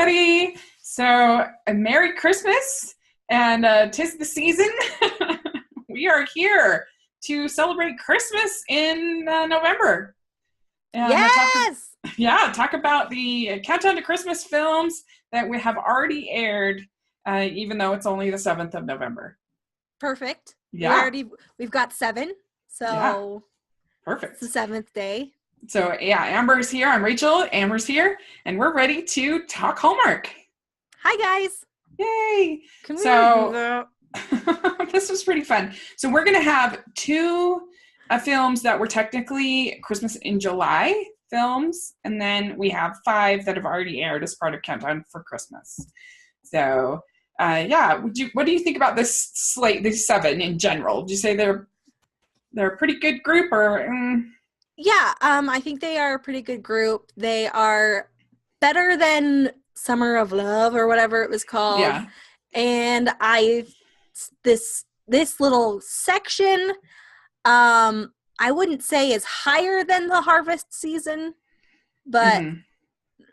everybody. So, a Merry Christmas, and 'tis the season. We are here to celebrate Christmas in November. And yes! talk about the Countdown to Christmas films that we have already aired, even though it's only the 7th of November. Perfect. Yeah. We've got 7, so yeah. Perfect. It's the 7th day. So, yeah, Amber's here. I'm Rachel. Amber's here. And we're ready to talk Hallmark. Hi, guys. Yay. This was pretty fun. So we're going to have 2 films that were technically Christmas in July films. And then we have 5 that have already aired as part of Countdown for Christmas. So, what do you think about this slate, these 7 in general? Would you say they're a pretty good group or... Yeah, I think they are a pretty good group. They are better than Summer of Love or whatever it was called. Yeah. And this little section, I wouldn't say is higher than the harvest season, but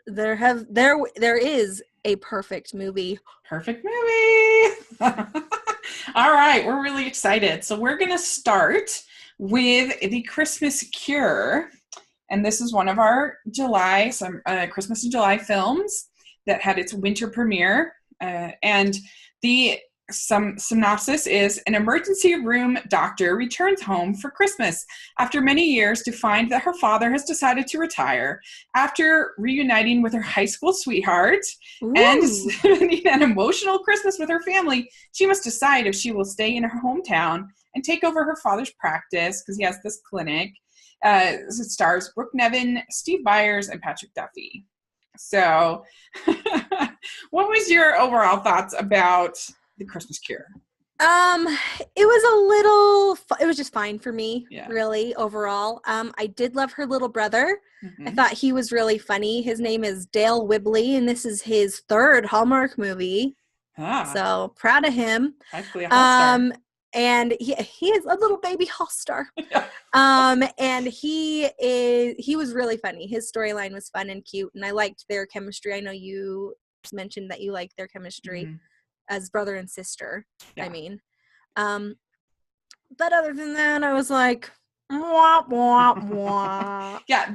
there is a perfect movie. Perfect movie. All right, we're really excited. So we're going to start with The Christmas Cure. And this is one of our Christmas in July films that had its winter premiere. And the synopsis is: an emergency room doctor returns home for Christmas after many years to find that her father has decided to retire. After reuniting with her high school sweetheart and spending an emotional Christmas with her family, she must decide if she will stay in her hometown and take over her father's practice, because he has this clinic. It stars Brooke Nevin, Steve Byers, and Patrick Duffy. So, what was your overall thoughts about The Christmas Cure? It was just fine for me, really, overall. I did love her little brother. Mm-hmm. I thought he was really funny. His name is Dale Wibley, and this is his 3rd Hallmark movie. So, proud of him. Practically a Hall-star. And he is a little baby Hall-star. And he was really funny. His storyline was fun and cute, and I liked their chemistry. I know you mentioned that you liked their chemistry as brother and sister. Yeah. I mean, but other than that, I was like, wah, wah, wah. Yeah,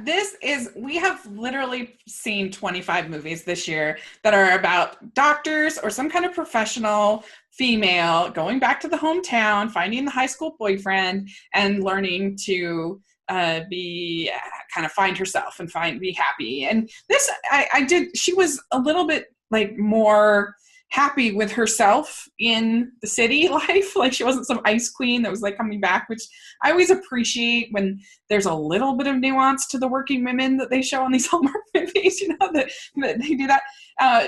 we have literally seen 25 movies this year that are about doctors or some kind of professional female going back to the hometown, finding the high school boyfriend, and learning to find herself and be happy. And this, she was a little bit like more happy with herself in the city life. Like, she wasn't some ice queen that was like coming back, which I always appreciate when there's a little bit of nuance to the working women that they show on these Hallmark movies, that they do that.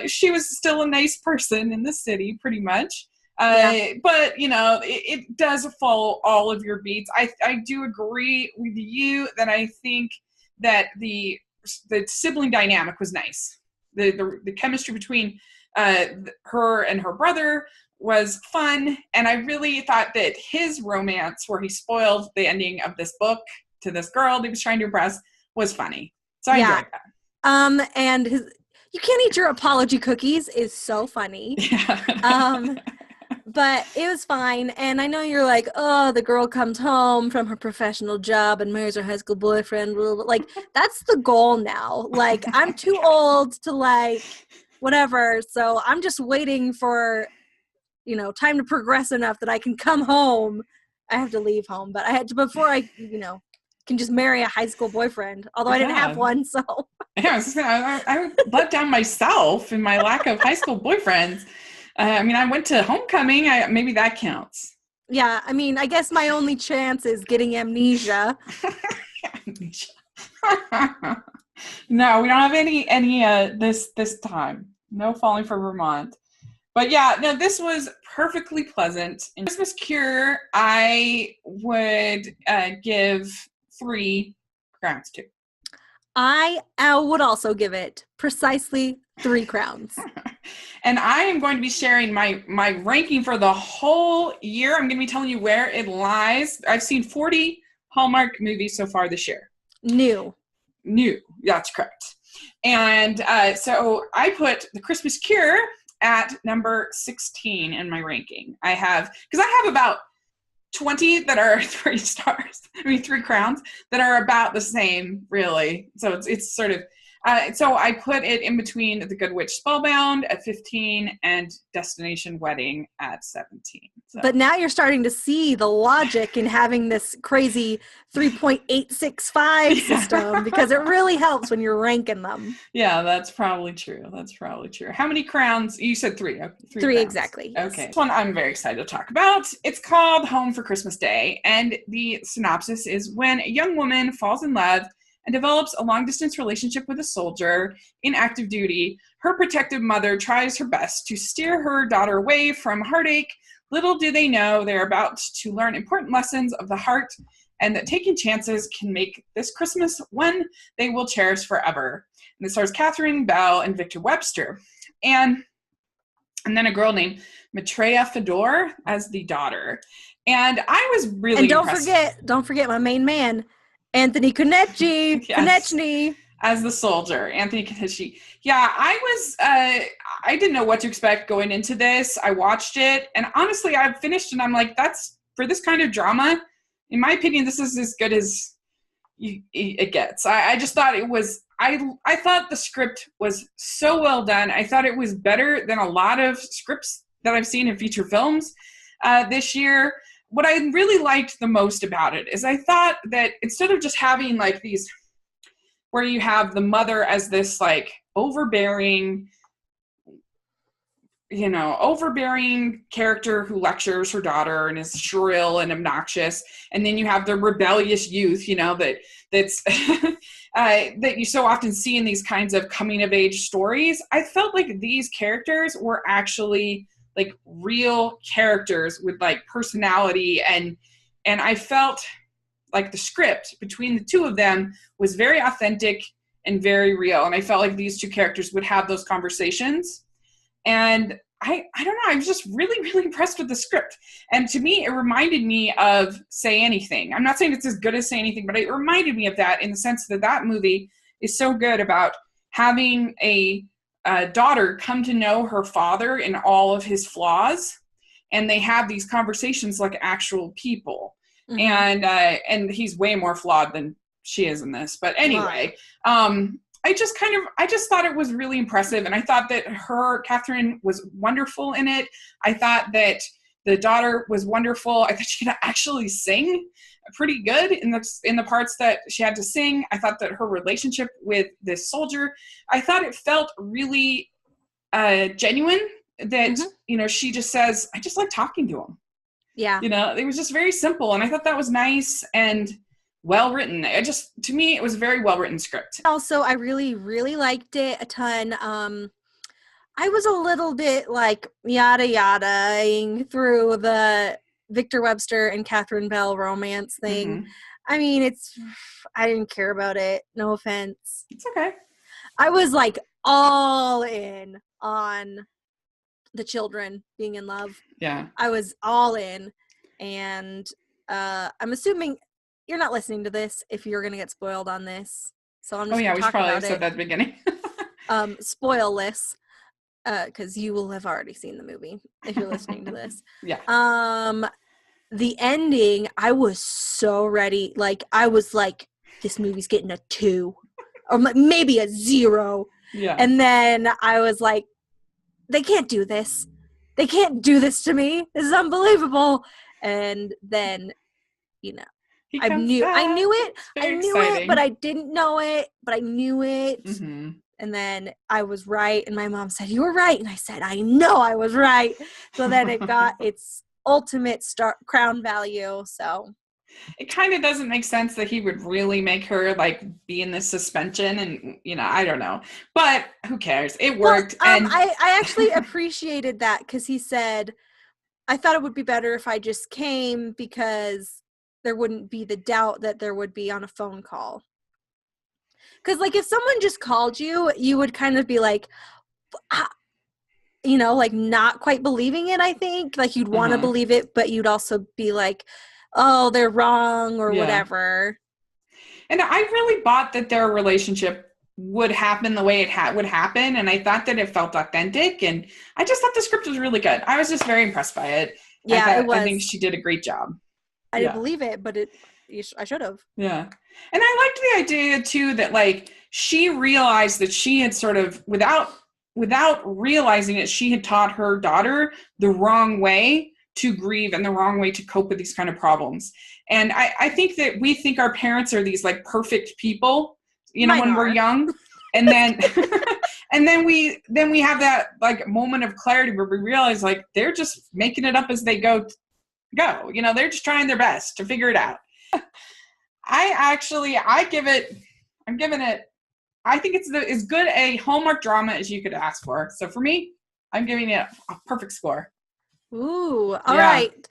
She was still a nice person in the city, pretty much. But, it does follow all of your beats. I do agree with you that I think that the sibling dynamic was nice. The chemistry between her and her brother was fun, and I really thought that his romance, where he spoiled the ending of this book to this girl that he was trying to impress, was funny. So I enjoyed that. And his "you can't eat your apology cookies" is so funny. Yeah. But it was fine, and I know you're like, oh, the girl comes home from her professional job and marries her high school boyfriend. Like, that's the goal now. Like, I'm too old to, like, whatever, so I'm just waiting for, time to progress enough that I can come home. I have to leave home, but I had to, before I, can just marry a high school boyfriend, although I didn't have one, so. Yeah, I let down myself in my lack of high school boyfriends. I went to homecoming. Maybe that counts. Yeah, I guess my only chance is getting amnesia. Amnesia. No, we don't have any this time. No Falling for Vermont. But yeah, no, this was perfectly pleasant. In Christmas Cure, I would give 3 crowns to. I would also give it precisely 3 crowns. And I am going to be sharing my ranking for the whole year. I'm going to be telling you where it lies. I've seen 40 Hallmark movies so far this year. New, that's correct. And so I put The Christmas Cure at number 16 in my ranking. Because I have about 20 that are 3 stars. 3 crowns that are about the same, really. So it's sort of, so I put it in between The Good Witch Spellbound at 15 and Destination Wedding at 17. So. But now you're starting to see the logic in having this crazy 3.865 system because it really helps when you're ranking them. Yeah, that's probably true. How many crowns? You said 3. 3 crowns. exactly. Yes. Okay. This one I'm very excited to talk about. It's called Home for Christmas Day. And the synopsis is when a young woman falls in love and develops a long-distance relationship with a soldier in active duty, her protective mother tries her best to steer her daughter away from heartache. Little do they know they're about to learn important lessons of the heart and that taking chances can make this Christmas one they will cherish forever. And it stars Catherine Bell and Victor Webster. And then a girl named Maitreya Fedor as the daughter. And I was really impressed. Don't forget my main man, Anthony Konechny. Yes. As the soldier, Anthony Konechny. Yeah, I didn't know what to expect going into this. I watched it, and honestly, I finished, and I'm like, that's, for this kind of drama, in my opinion, this is as good as it gets. I just thought it was, I thought the script was so well done. I thought it was better than a lot of scripts that I've seen in feature films this year. What I really liked the most about it is I thought that instead of just having like these, where you have the mother as this like overbearing character who lectures her daughter and is shrill and obnoxious, and then you have the rebellious youth, that's that you so often see in these kinds of coming of age stories. I felt like these characters were actually like real characters with like personality, and I felt like the script between the two of them was very authentic and very real, and I felt like these two characters would have those conversations. And I don't know, I was just really, really impressed with the script. And to me, it reminded me of Say Anything. I'm not saying it's as good as Say Anything, but it reminded me of that in the sense that movie is so good about having a daughter come to know her father in all of his flaws, and they have these conversations like actual people. Mm-hmm. And he's way more flawed than she is in this. But anyway, I just thought it was really impressive, and I thought that Catherine was wonderful in it. I thought that the daughter was wonderful. I thought she could actually sing pretty good in the parts that she had to sing. I thought that her relationship with this soldier, I thought it felt really genuine. That mm-hmm. She just says, "I just like talking to him." Yeah, it was just very simple, and I thought that was nice and well written. To me, it was a very well written script. Also, I really, really liked it a ton. I was a little bit like yada-ing through the Victor Webster and Catherine Bell romance thing. Mm-hmm. I mean, I didn't care about it. No offense. It's okay. I was like all in on the children being in love. Yeah. I was all in. And I'm assuming you're not listening to this if you're going to get spoiled on this. So I'm just we should probably have said that at the beginning. Spoilless, because you will have already seen the movie if you're listening to this. Yeah. The ending, I was so ready. Like, I was like, this movie's getting a 2 or maybe a 0. Yeah. And then I was like, they can't do this. They can't do this to me. This is unbelievable. And then, I knew it, but I didn't know it, but I knew it. Mm-hmm. And then I was right. And my mom said, "You were right." And I said, "I know I was right." So then it got its ultimate crown value. So it kind of doesn't make sense that he would really make her like be in this suspension, and I don't know, but who cares? It worked. And I actually appreciated that, because he said, "I thought it would be better if I just came, because there wouldn't be the doubt that there would be on a phone call." Because, like, if someone just called you, you would kind of be like, like not quite believing it, I think. Like, you'd want to believe it, but you'd also be like, oh, they're wrong or whatever. And I really bought that their relationship would happen the way it would happen. And I thought that it felt authentic, and I just thought the script was really good. I was just very impressed by it. Yeah, it was. I think she did a great job. I didn't believe it, but I should have. Yeah. And I liked the idea too that like she realized that she had sort of without realizing it, she had taught her daughter the wrong way to grieve and the wrong way to cope with these kind of problems. And I think that we think our parents are these like perfect people, you know, when we're young. And then and then we have that like moment of clarity where we realize like they're just making it up as they go, you know, they're just trying their best to figure it out. I'm giving it, I think it's as good a Hallmark drama as you could ask for. So for me, I'm giving it a perfect score. Ooh, all right.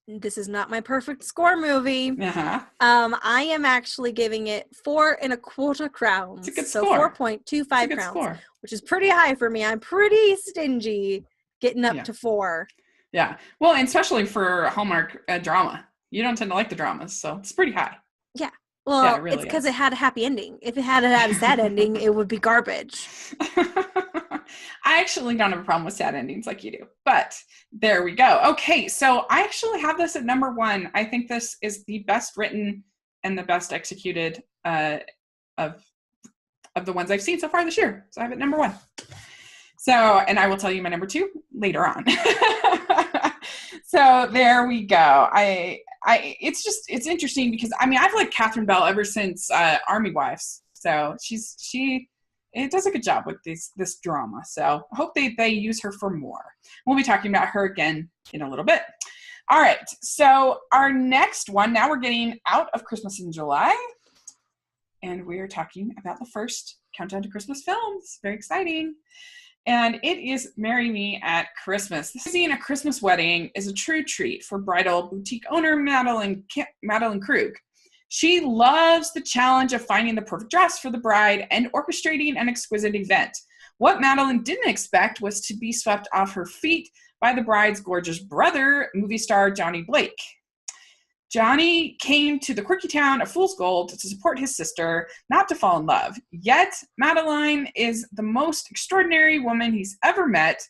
This is not my perfect score movie. Uh-huh. I am actually giving it 4.25 crowns. It's a good so score. 4.25 crowns, which is pretty high for me. I'm pretty stingy getting up to 4. Yeah. Well, and especially for Hallmark drama. You don't tend to like the dramas, so it's pretty high. Yeah. Well, it's because it had a happy ending. If it had a sad ending, it would be garbage. I actually don't have a problem with sad endings like you do, but there we go. Okay, so I actually have this at number 1. I think this is the best written and the best executed of the ones I've seen so far this year. So I have it number 1. So, and I will tell you my number 2 later on. So there we go. It's interesting because I mean I've liked Catherine Bell ever since Army Wives. So it does a good job with this drama. So I hope they use her for more. We'll be talking about her again in a little bit. All right. So our next one, now we're getting out of Christmas in July, and we're talking about the first Countdown to Christmas films. Very exciting. And it is Marry Me at Christmas. Seeing a Christmas wedding is a true treat for bridal boutique owner Madeline Krug. She loves the challenge of finding the perfect dress for the bride and orchestrating an exquisite event. What Madeline didn't expect was to be swept off her feet by the bride's gorgeous brother, movie star Johnny Blake. Johnny came to the quirky town of Fool's Gold to support his sister, not to fall in love. Yet, Madeline is the most extraordinary woman he's ever met.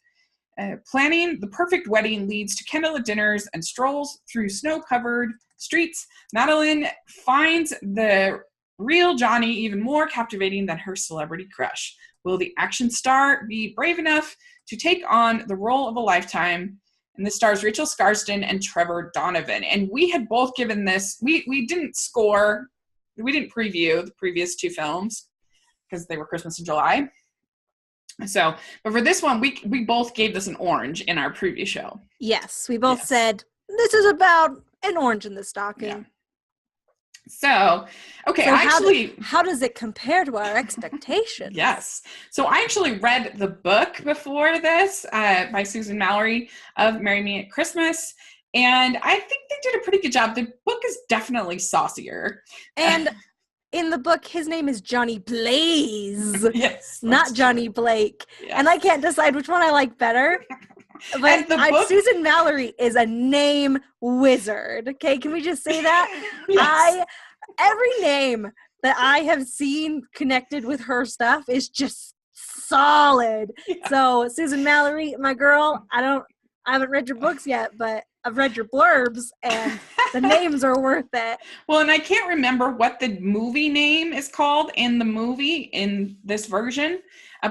Planning the perfect wedding leads to candlelit dinners and strolls through snow-covered streets. Madeline finds the real Johnny even more captivating than her celebrity crush. Will the action star be brave enough to take on the role of a lifetime? And this stars Rachel Scarsden and Trevor Donovan. And we had both given this, we didn't score, we didn't preview the previous 2 films because they were Christmas in July. So, but for this one, we both gave this an orange in our preview show. Yes, we both said, this is about an orange in the stocking. Yeah. So, okay, so how does it compare to our expectations? Yes. So I actually read the book before this by Susan Mallory of Marry Me at Christmas, and I think they did a pretty good job. The book is definitely saucier. And in the book, his name is Johnny Blaze. Yes. Not Johnny Blake. Yes. And I can't decide which one I like better. But Susan Mallory is a name wizard. Okay, can we just say that? Yes. Every name that I have seen connected with her stuff is just solid. Yeah. So Susan Mallory, my girl, I haven't read your books yet, but I've read your blurbs and the names are worth it. Well, and I can't remember what the movie name is called in the movie in this version.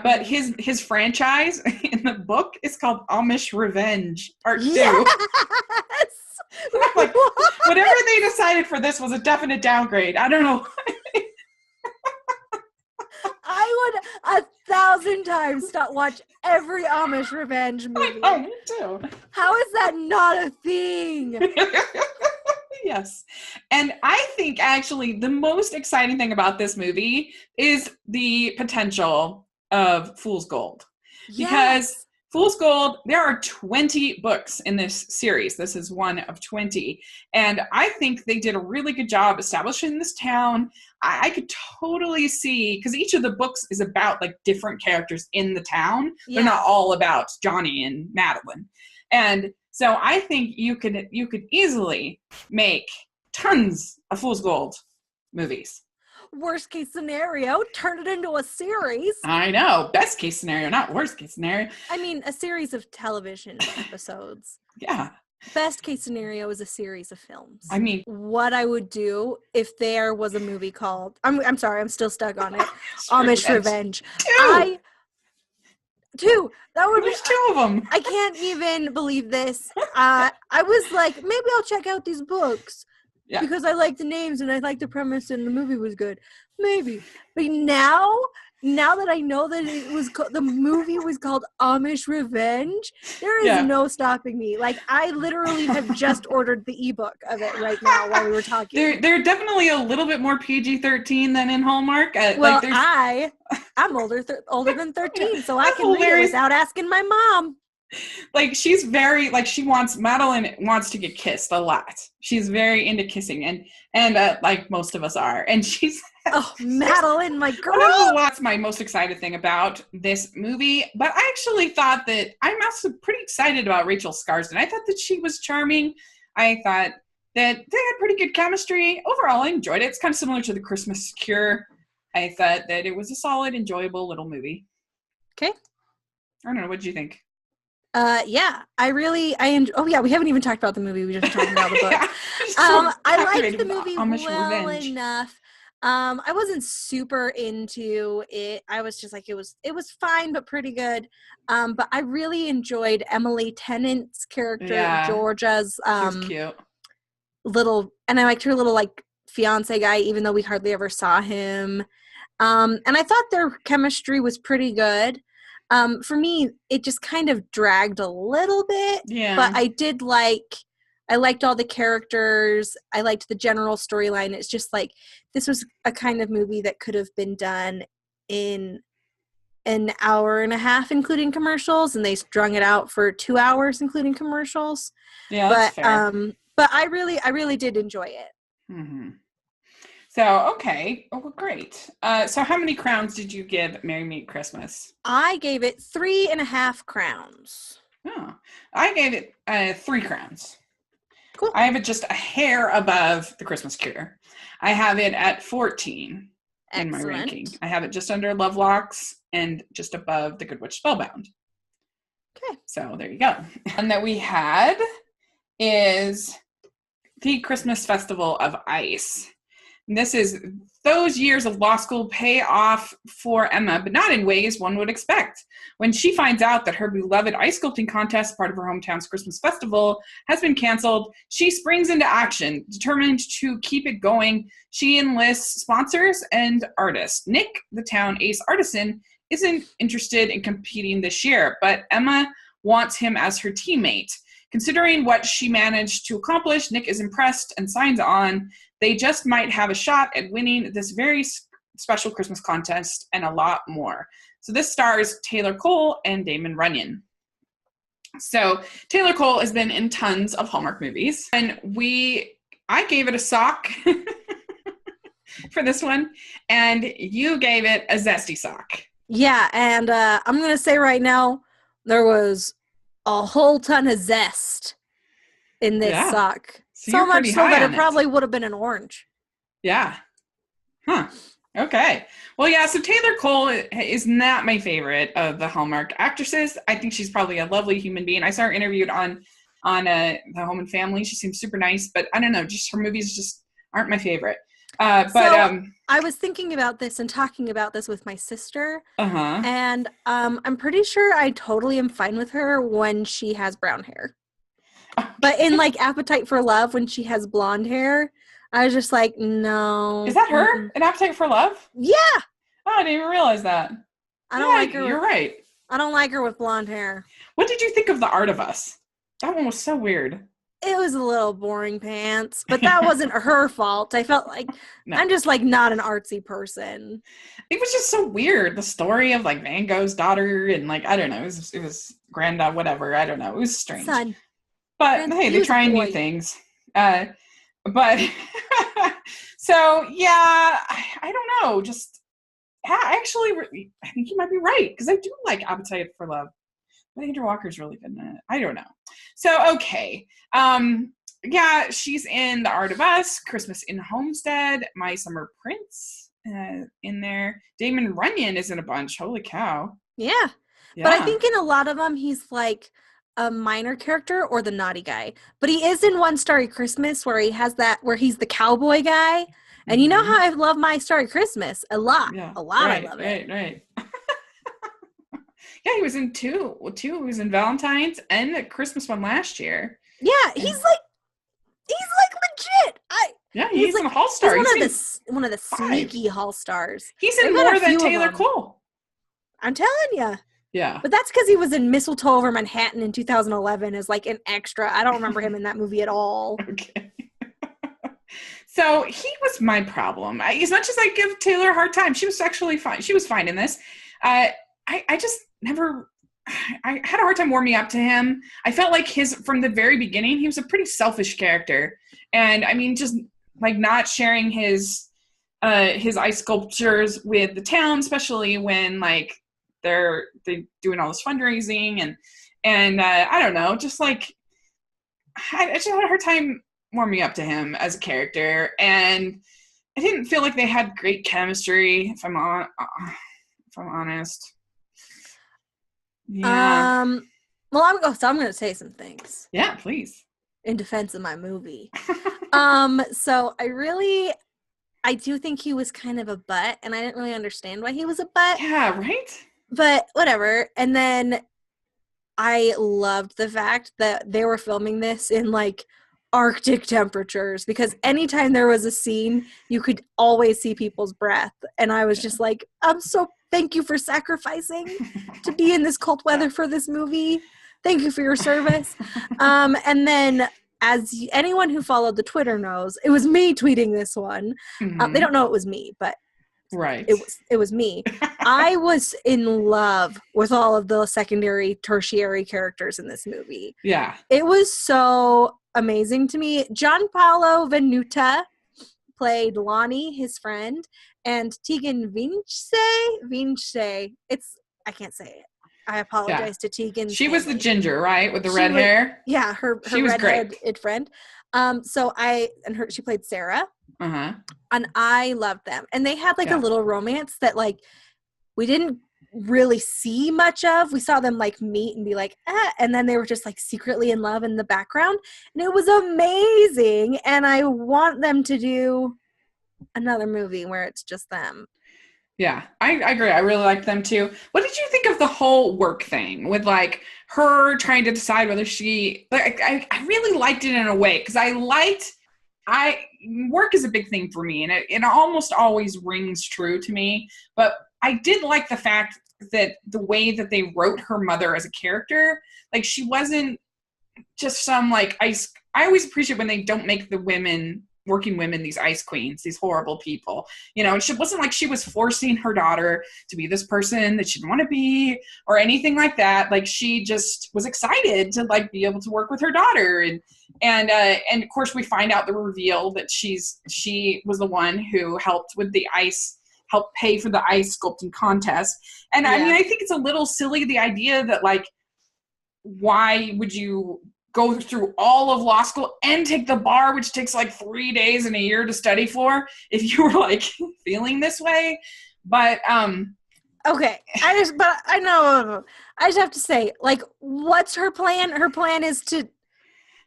But his franchise in the book is called Amish Revenge Part 2. Yes! Like, whatever they decided for this was a definite downgrade. I don't know. I would 1,000 times watch every Amish Revenge movie. Oh, me too. How is that not a thing? Yes. And I think actually the most exciting thing about this movie is the potential of Fool's Gold. Yes. Because Fool's Gold, there are 20 books in this series. This is one of 20. And I think they did a really good job establishing this town. I could totally see, because each of the books is about like different characters in the town. Yeah. They're not all about Johnny and Madeline. And so I think you could easily make tons of Fool's Gold movies. Worst case scenario, turn it into a series. I know. Best case scenario, not worst case scenario. I mean, a series of television episodes. Yeah. Best case scenario is a series of films. I mean, what I would do if there was a movie called, I'm sorry, I'm still stuck on it. Amish Revenge. Two. That would There's two of them. I can't even believe this. I was like, maybe I'll check out these books because I like the names and I like the premise and the movie was good. Maybe, but now that I know that it was the movie was called Amish Revenge, there is no stopping me. Like, I literally have just ordered the ebook of it right now while we were talking. They're definitely a little bit more PG-13 than in Hallmark. Well, I'm older than 13, so I can read it without asking my mom. Like, she's very, like, Madeline wants to get kissed a lot. She's very into kissing, and like most of us are. And she's... Oh, Madeline, my girl! That's my most excited thing about this movie. But I actually thought that I'm also pretty excited about Rachel Scarsden. I thought that she was charming. I thought that they had pretty good chemistry. Overall, I enjoyed it. It's kind of similar to The Christmas Cure. I thought that it was a solid, enjoyable little movie. Okay. I don't know. What did you think? Yeah, oh yeah, we haven't even talked about the movie. We just talked about the book. I liked the movie well enough. I wasn't super into it. I was just like, it was fine, but pretty good. But I really enjoyed Emily Tennant's character, Georgia's, she was cute. And I liked her little, like, fiance guy, even though we hardly ever saw him. And I thought their chemistry was pretty good. For me, it just kind of dragged a little bit, but I liked all the characters. I liked the general storyline. It's just like, this was a kind of movie that could have been done in an hour and a half, including commercials, and they strung it out for 2 hours, including commercials. Yeah, that's fair. But I really did enjoy it. Mm-hmm. So, okay. Oh, well, great. So how many crowns did you give Merry Meet Christmas? I gave it 3.5 crowns. Oh, I gave it 3 crowns. Cool. I have it just a hair above The Christmas Cure. I have it at 14 in my ranking. I have it just under Lovelocks and just above The Good Witch Spellbound. Okay. So there you go. And that we had is the Christmas Festival of Ice. And this is those years of law school pay off for Emma, but not in ways one would expect. When she finds out that her beloved ice sculpting contest, part of her hometown's Christmas festival, has been canceled, she springs into action. Determined to keep it going, she enlists sponsors and artists. Nick, the town ace artisan, isn't interested in competing this year, but Emma wants him as her teammate. Considering what she managed to accomplish, Nick is impressed and signs on. They just might have a shot at winning this very special Christmas contest and a lot more. So this stars Taylor Cole and Damon Runyon. So Taylor Cole has been in tons of Hallmark movies, and I gave it a sock for this one, and you gave it a zesty sock. Yeah, and I'm going to say right now, there was a whole ton of zest in this sock. So much so that it probably would have been an orange. Yeah. Huh. Okay. Well, yeah, so Taylor Cole is not my favorite of the Hallmark actresses. I think she's probably a lovely human being. I saw her interviewed on The Home and Family. She seems super nice, but I don't know, just her movies just aren't my favorite. I was thinking about this and talking about this with my sister, and I'm pretty sure I totally am fine with her when she has brown hair. But in, like, Appetite for Love, when she has blonde hair, I was just like, no. Is that her in Appetite for Love? Yeah. Oh, I didn't even realize that. I don't like her. You're right. I don't like her with blonde hair. What did you think of The Art of Us? That one was so weird. It was a little boring pants, but that wasn't her fault. I felt like I'm just, like, not an artsy person. It was just so weird. The story of, like, Van Gogh's daughter and, like, I don't know. It was granddad, whatever. I don't know. It was strange. Son. But hey, they're trying new things. But so yeah, I don't know. Just actually, I think you might be right, because I do like Appetite for Love. But Andrew Walker's really good in it. I don't know. So okay, yeah, she's in The Art of Us, Christmas in Homestead, My Summer Prince, in there. Damon Runyon is in a bunch. Holy cow. Yeah. But I think in a lot of them, he's like a minor character or the naughty guy. But he is in One Starry Christmas where he's the cowboy guy. And you know how I love My Starry Christmas? A lot. Yeah. A lot. I love it. Right. Yeah, he was in two. He was in Valentine's and the Christmas one last year. Yeah, he's like legit. He's like, a Hall star. He's one of the sneaky Hall stars. He's in more than Taylor Cole. I'm telling you. Yeah. But that's because he was in Mistletoe Over Manhattan in 2011 as like an extra. I don't remember him in that movie at all. Okay. So he was my problem. As much as I give Taylor a hard time, she was sexually fine. She was fine in this. I just never, I had a hard time warming up to him. I felt like from the very beginning, he was a pretty selfish character. And I mean, just like not sharing his ice sculptures with the town, especially when like they're doing all this fundraising and I don't know, just like, I just had a hard time warming up to him as a character. And I didn't feel like they had great chemistry, if I'm honest. Yeah. Well, I'm going to say some things. Yeah, please. In defense of my movie. So I do think he was kind of a butt, and I didn't really understand why he was a butt. Yeah, right? But whatever. And then I loved the fact that they were filming this in like Arctic temperatures, because anytime there was a scene, you could always see people's breath. And I was just like, thank you for sacrificing to be in this cold weather for this movie. Thank you for your service. And then, as anyone who followed the Twitter knows, it was me tweeting this one. They don't know it was me, but right, it was me. I was in love with all of the secondary, tertiary characters in this movie. Yeah, it was so amazing to me. Gianpaolo Venuta played Lonnie, his friend, and Tegan Vince. I can't say it. I apologize to Tegan. She was the ginger, right, with the red hair. Yeah, her redheaded friend. She played Sarah. Uh-huh. And I loved them. And they had like a little romance that like we didn't really see much of. We saw them like meet and be like, and then they were just like secretly in love in the background. And it was amazing. And I want them to do another movie where it's just them. Yeah, I agree. I really liked them too. What did you think of the whole work thing with like her trying to decide whether she, like, I really liked it in a way because work is a big thing for me and it almost always rings true to me. But I did like the fact that the way that they wrote her mother as a character, like she wasn't just some like I always appreciate when they don't make the working women these ice queens, these horrible people. You know, it wasn't like she was forcing her daughter to be this person that she didn't want to be or anything like that. Like she just was excited to like be able to work with her daughter. And of course we find out the reveal that she was the one who helped pay for the ice sculpting contest. And I mean, I think it's a little silly, the idea that like, why would you go through all of law school and take the bar, which takes like 3 days in a year to study for, if you were like feeling this way. But okay, I just have to say, like, what's her plan? Her plan is to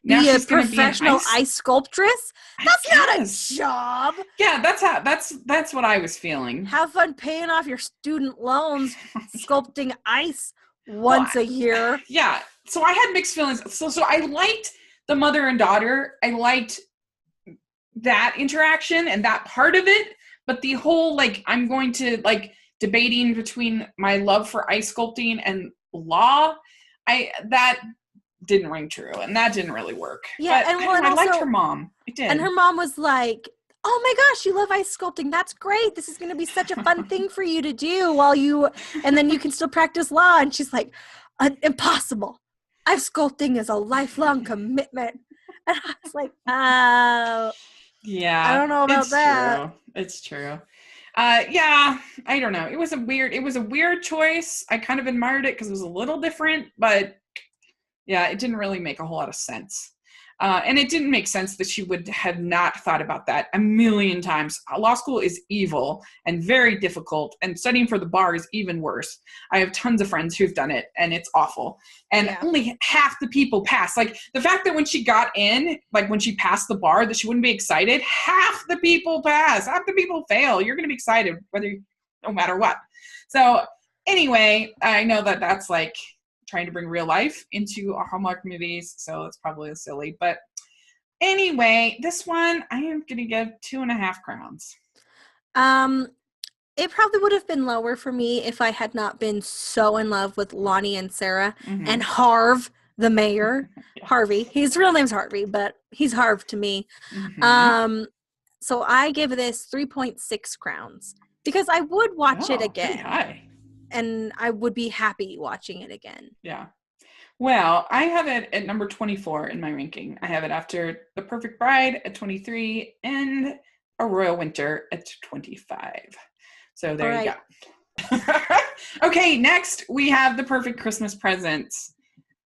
be a professional ice sculptress. That's not a job. Yeah, that's what I was feeling. Have fun paying off your student loans, sculpting ice once a year. Yeah. So I had mixed feelings. So I liked the mother and daughter. I liked that interaction and that part of it. But the whole, like, I'm going to, like, debating between my love for ice sculpting and law, that didn't ring true. And that didn't really work. Yeah. But I liked her mom. I did. And her mom was like, oh my gosh, you love ice sculpting. That's great. This is going to be such a fun thing for you to do and then you can still practice law. And she's like, impossible. Ice sculpting is a lifelong commitment. And I was like, oh. Yeah. I don't know about that. True. It's true. Yeah, I don't know. It was a weird choice. I kind of admired it because it was a little different, but yeah, it didn't really make a whole lot of sense. And it didn't make sense that she would have not thought about that a million times. Law school is evil and very difficult, and studying for the bar is even worse. I have tons of friends who've done it, and it's awful. And only half the people pass. Like, the fact that when she got in, like when she passed the bar, that she wouldn't be excited, half the people pass. Half the people fail. You're going to be excited no matter what. So anyway, I know that that's like trying to bring real life into our Hallmark movies, so it's probably silly. But anyway, this one I am going to give 2.5 crowns. It probably would have been lower for me if I had not been so in love with Lonnie and Sarah and Harv, the mayor. Harvey. His real name's Harvey, but he's Harv to me. So I give this 3.6 crowns because I would watch it again. Pretty high. And I would be happy watching it again. Yeah. Well, I have it at number 24 in my ranking. I have it after The Perfect Bride at 23 and A Royal Winter at 25. So there you go. Okay, next we have The Perfect Christmas Present.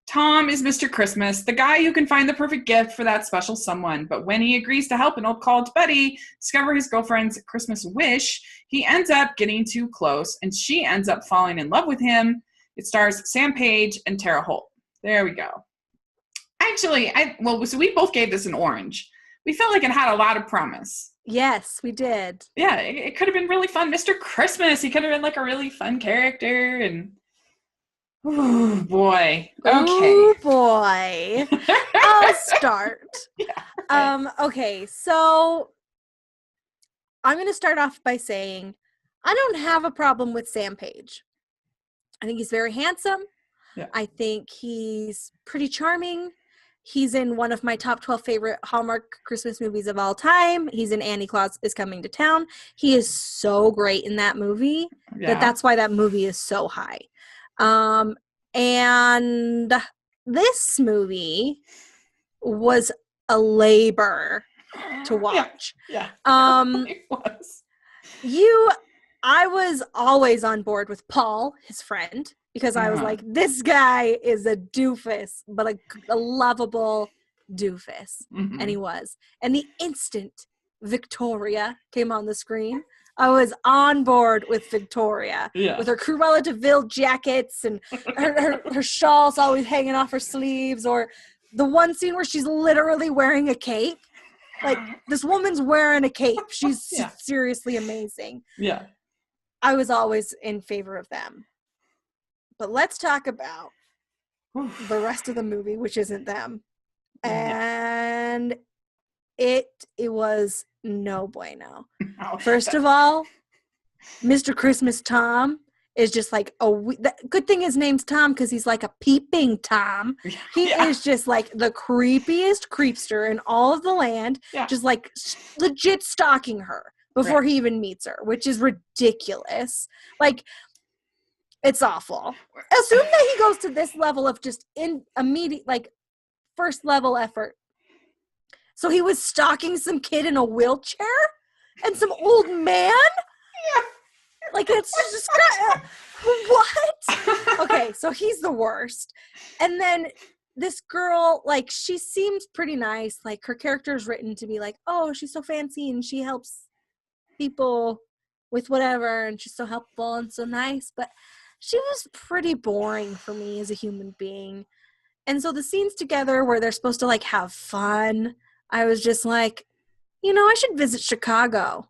Tom is Mr. Christmas, the guy who can find the perfect gift for that special someone. But when he agrees to help an old college buddy discover his girlfriend's Christmas wish, he ends up getting too close, and she ends up falling in love with him. It stars Sam Page and Tara Holt. There we go. Actually, so we both gave this an orange. We felt like it had a lot of promise. Yes, we did. Yeah, it could have been really fun. Mr. Christmas, he could have been like a really fun character, and oh boy. Okay. Oh boy. I'll start. Okay, so I'm going to start off by saying I don't have a problem with Sam Page. I think he's very handsome. Yeah. I think he's pretty charming. He's in one of my top 12 favorite Hallmark Christmas movies of all time. He's in Annie Claus is Coming to Town. He is so great in that movie that's why that movie is so high. And this movie was a labor to watch. Yeah. It was. I was always on board with Paul, his friend, because I was like, this guy is a doofus, but a lovable doofus. And he was. And the instant Victoria came on the screen, I was on board with Victoria. Yeah. With her Cruella de Vil jackets and her shawls always hanging off her sleeves, or the one scene where she's literally wearing a cape. Like, this woman's wearing a cape. She's seriously amazing. Yeah. I was always in favor of them. But let's talk about the rest of the movie, which isn't them. And it was no bueno. First of all, Mr. Christmas Tom is just like good thing his name's Tom, because he's like a peeping Tom. He is just like the creepiest creepster in all of the land, just like legit stalking her before he even meets her, which is ridiculous. Like, it's awful. Assume that he goes to this level of just immediate, like, first level effort. So he was stalking some kid in a wheelchair and some old man? Yeah. Like, it's just what? Okay, so he's the worst. And then this girl, like, she seems pretty nice. Like, her character is written to be like, oh, she's so fancy and she helps people with whatever, and she's so helpful and so nice. But she was pretty boring for me as a human being. And so the scenes together where they're supposed to, like, have fun, I was just like, I should visit Chicago.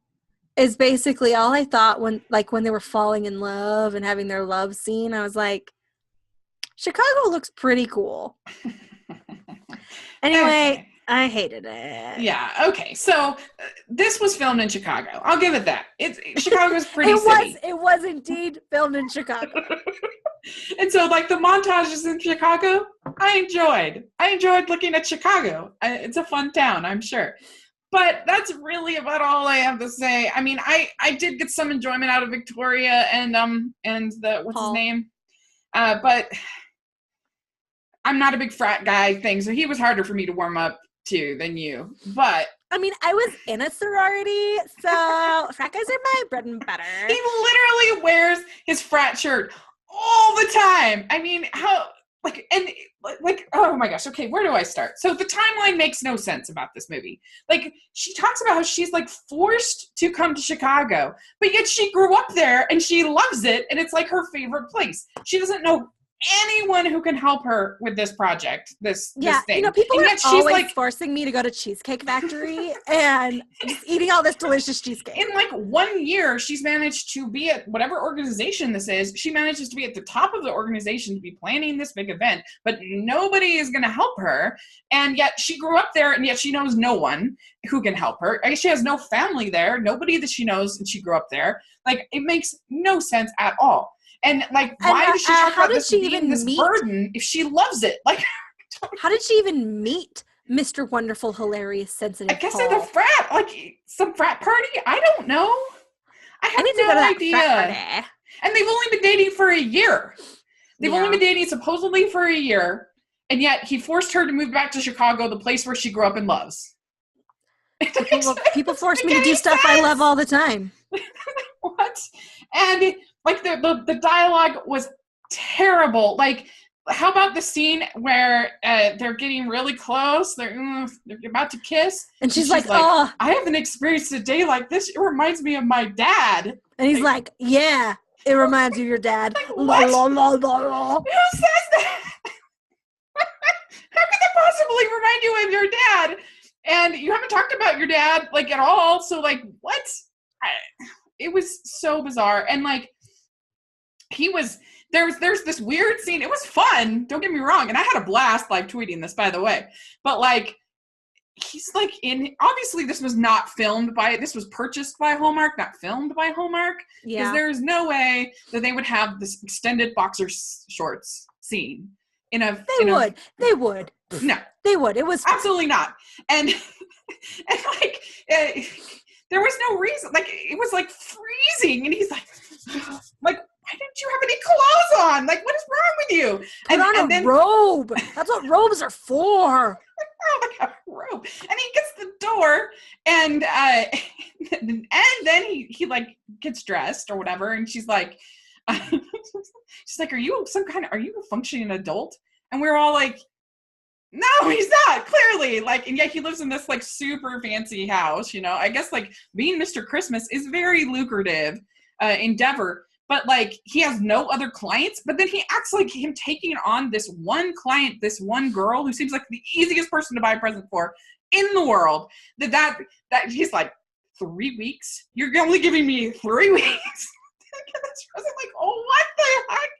Is basically all I thought when they were falling in love and having their love scene. I was like, Chicago looks pretty cool. Anyway, I hated it. Yeah, okay. So this was filmed in Chicago. I'll give it that. Chicago's pretty city. It was indeed filmed in Chicago. And so, like, the montages in Chicago, I enjoyed looking at Chicago. It's a fun town, I'm sure. But that's really about all I have to say. I mean, I did get some enjoyment out of Victoria and what's Paul. His name? But I'm not a big frat guy thing, so he was harder for me to warm up to than you. But I mean, I was in a sorority, so frat guys are my bread and butter. He literally wears his frat shirt all the time. I mean, oh my gosh, okay, where do I start? So the timeline makes no sense about this movie. Like, she talks about how she's like forced to come to Chicago, but yet she grew up there and she loves it, and it's like her favorite place. She doesn't know anyone who can help her with this project, this thing. People and are always like forcing me to go to Cheesecake Factory and just eating all this delicious cheesecake. In like 1 year, she's managed to be at whatever organization this is. She manages to be at the top of the organization to be planning this big event, but nobody is going to help her. And yet she grew up there, and yet she knows no one who can help her. I guess she has no family there, nobody that she knows, and she grew up there. Like, it makes no sense at all. And like, why does she talk about this being this burden if she loves it? Like, how did she even meet Mr. Wonderful, Hilarious, Sensitive? I guess at a frat, like some frat party. I don't know. I have no idea. And they've only been dating for a year. They've only been dating supposedly for a year, and yet he forced her to move back to Chicago, the place where she grew up and loves. People force me to do stuff I love all the time. What? And like the dialogue was terrible. Like, how about the scene where they're getting really close? They're about to kiss. And she's like, oh. I haven't experienced a day like this. It reminds me of my dad. And he's like, yeah, it reminds you of your dad. Like, what? Who says that? How could that possibly remind you of your dad? And you haven't talked about your dad, like, at all. So, like, what? It was so bizarre. And, like, there's this weird scene. It was fun, don't get me wrong, and I had a blast live tweeting this, by the way, but like, he's like obviously this was purchased by Hallmark, not filmed by Hallmark, because there's no way that they would have this extended boxer shorts scene they would no, they would. It was absolutely not. And like, there was no reason. Like, it was like freezing, and he's like, why didn't you have any clothes on? Like, what is wrong with you? Put on a robe. That's what robes are for. Like a robe. And he gets the door, and then he like gets dressed or whatever, and she's like, are you a functioning adult? And we're all like, no, he's not, clearly. Like, and yet he lives in this like super fancy house, I guess like being Mr. Christmas is very lucrative endeavor. But, like, he has no other clients, but then he acts like him taking on this one client, this one girl who seems like the easiest person to buy a present for in the world, that he's like, 3 weeks? You're only giving me 3 weeks? I was like, oh, what the heck?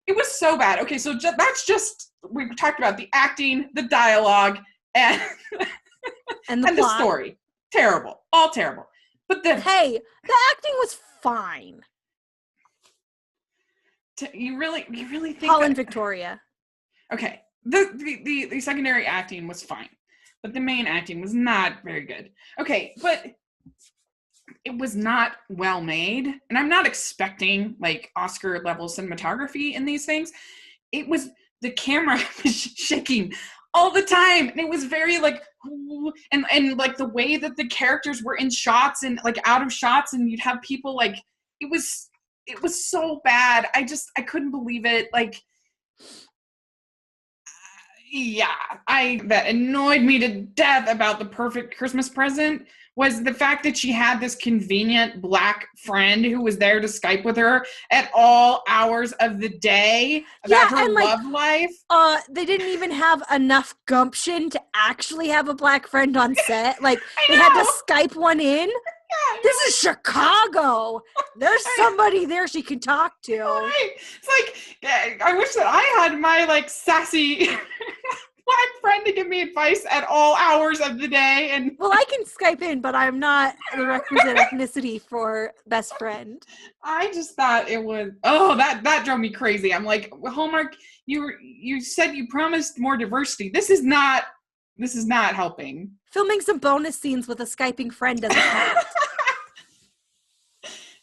It was so bad. Okay, so that's just, we talked about the acting, the dialogue, and the story. Terrible. All terrible. But then, hey, the acting was fine. You really think Paul and Victoria? Okay, the secondary acting was fine, but the main acting was not very good. Okay, but it was not well made, and I'm not expecting like Oscar level cinematography in these things. It was, the camera was shaking all the time, and it was very like, and like the way that the characters were in shots and like out of shots, and you'd have people like, it was so bad. I couldn't believe it. Like, that annoyed me to death about The Perfect Christmas Present was the fact that she had this convenient black friend who was there to Skype with her at all hours of the day about her love life. They didn't even have enough gumption to actually have a black friend on set. Like, they had to Skype one in. Yeah, this is Chicago. There's somebody there she can talk to. Right. It's like, I wish that I had my like sassy black friend to give me advice at all hours of the day. And well, I can Skype in, but I'm not the requisite ethnicity for best friend. I just thought it was, that drove me crazy. I'm like, Hallmark, you said you promised more diversity. This is not helping. Filming some bonus scenes with a Skyping friend doesn't count.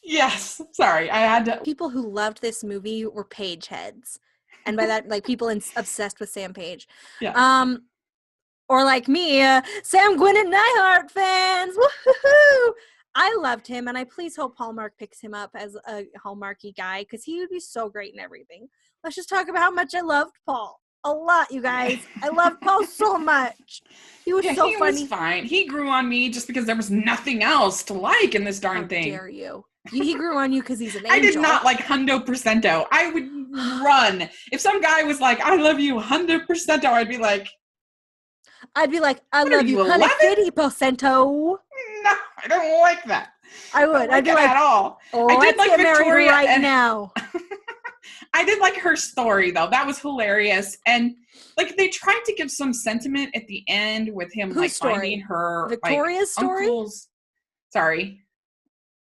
Yes. Sorry, I had to. People who loved this movie were Page heads. And by that, like, people obsessed with Sam Page. Yeah. Or like me, Sam Gwyneth Neihart fans. Woohoo! I loved him, and I please hope Hallmark picks him up as a Hallmarky guy, because he would be so great in everything. let's just talk about how much I loved Paul. A lot, you guys. I loved Paul so much. He was so funny. He was fine. He grew on me just because there was nothing else to like in this darn thing. How dare you? He grew on you because he's an angel. I did not like Hundo Percento. I would run. If some guy was like, I love you, Hundo Percento, I'd be like, I love you, 150%. No, I don't like that. I would. I'd be like, at all. I did like Victoria right now. I did like her story though. That was hilarious. And like they tried to give some sentiment at the end with him finding her Victoria's story? Sorry.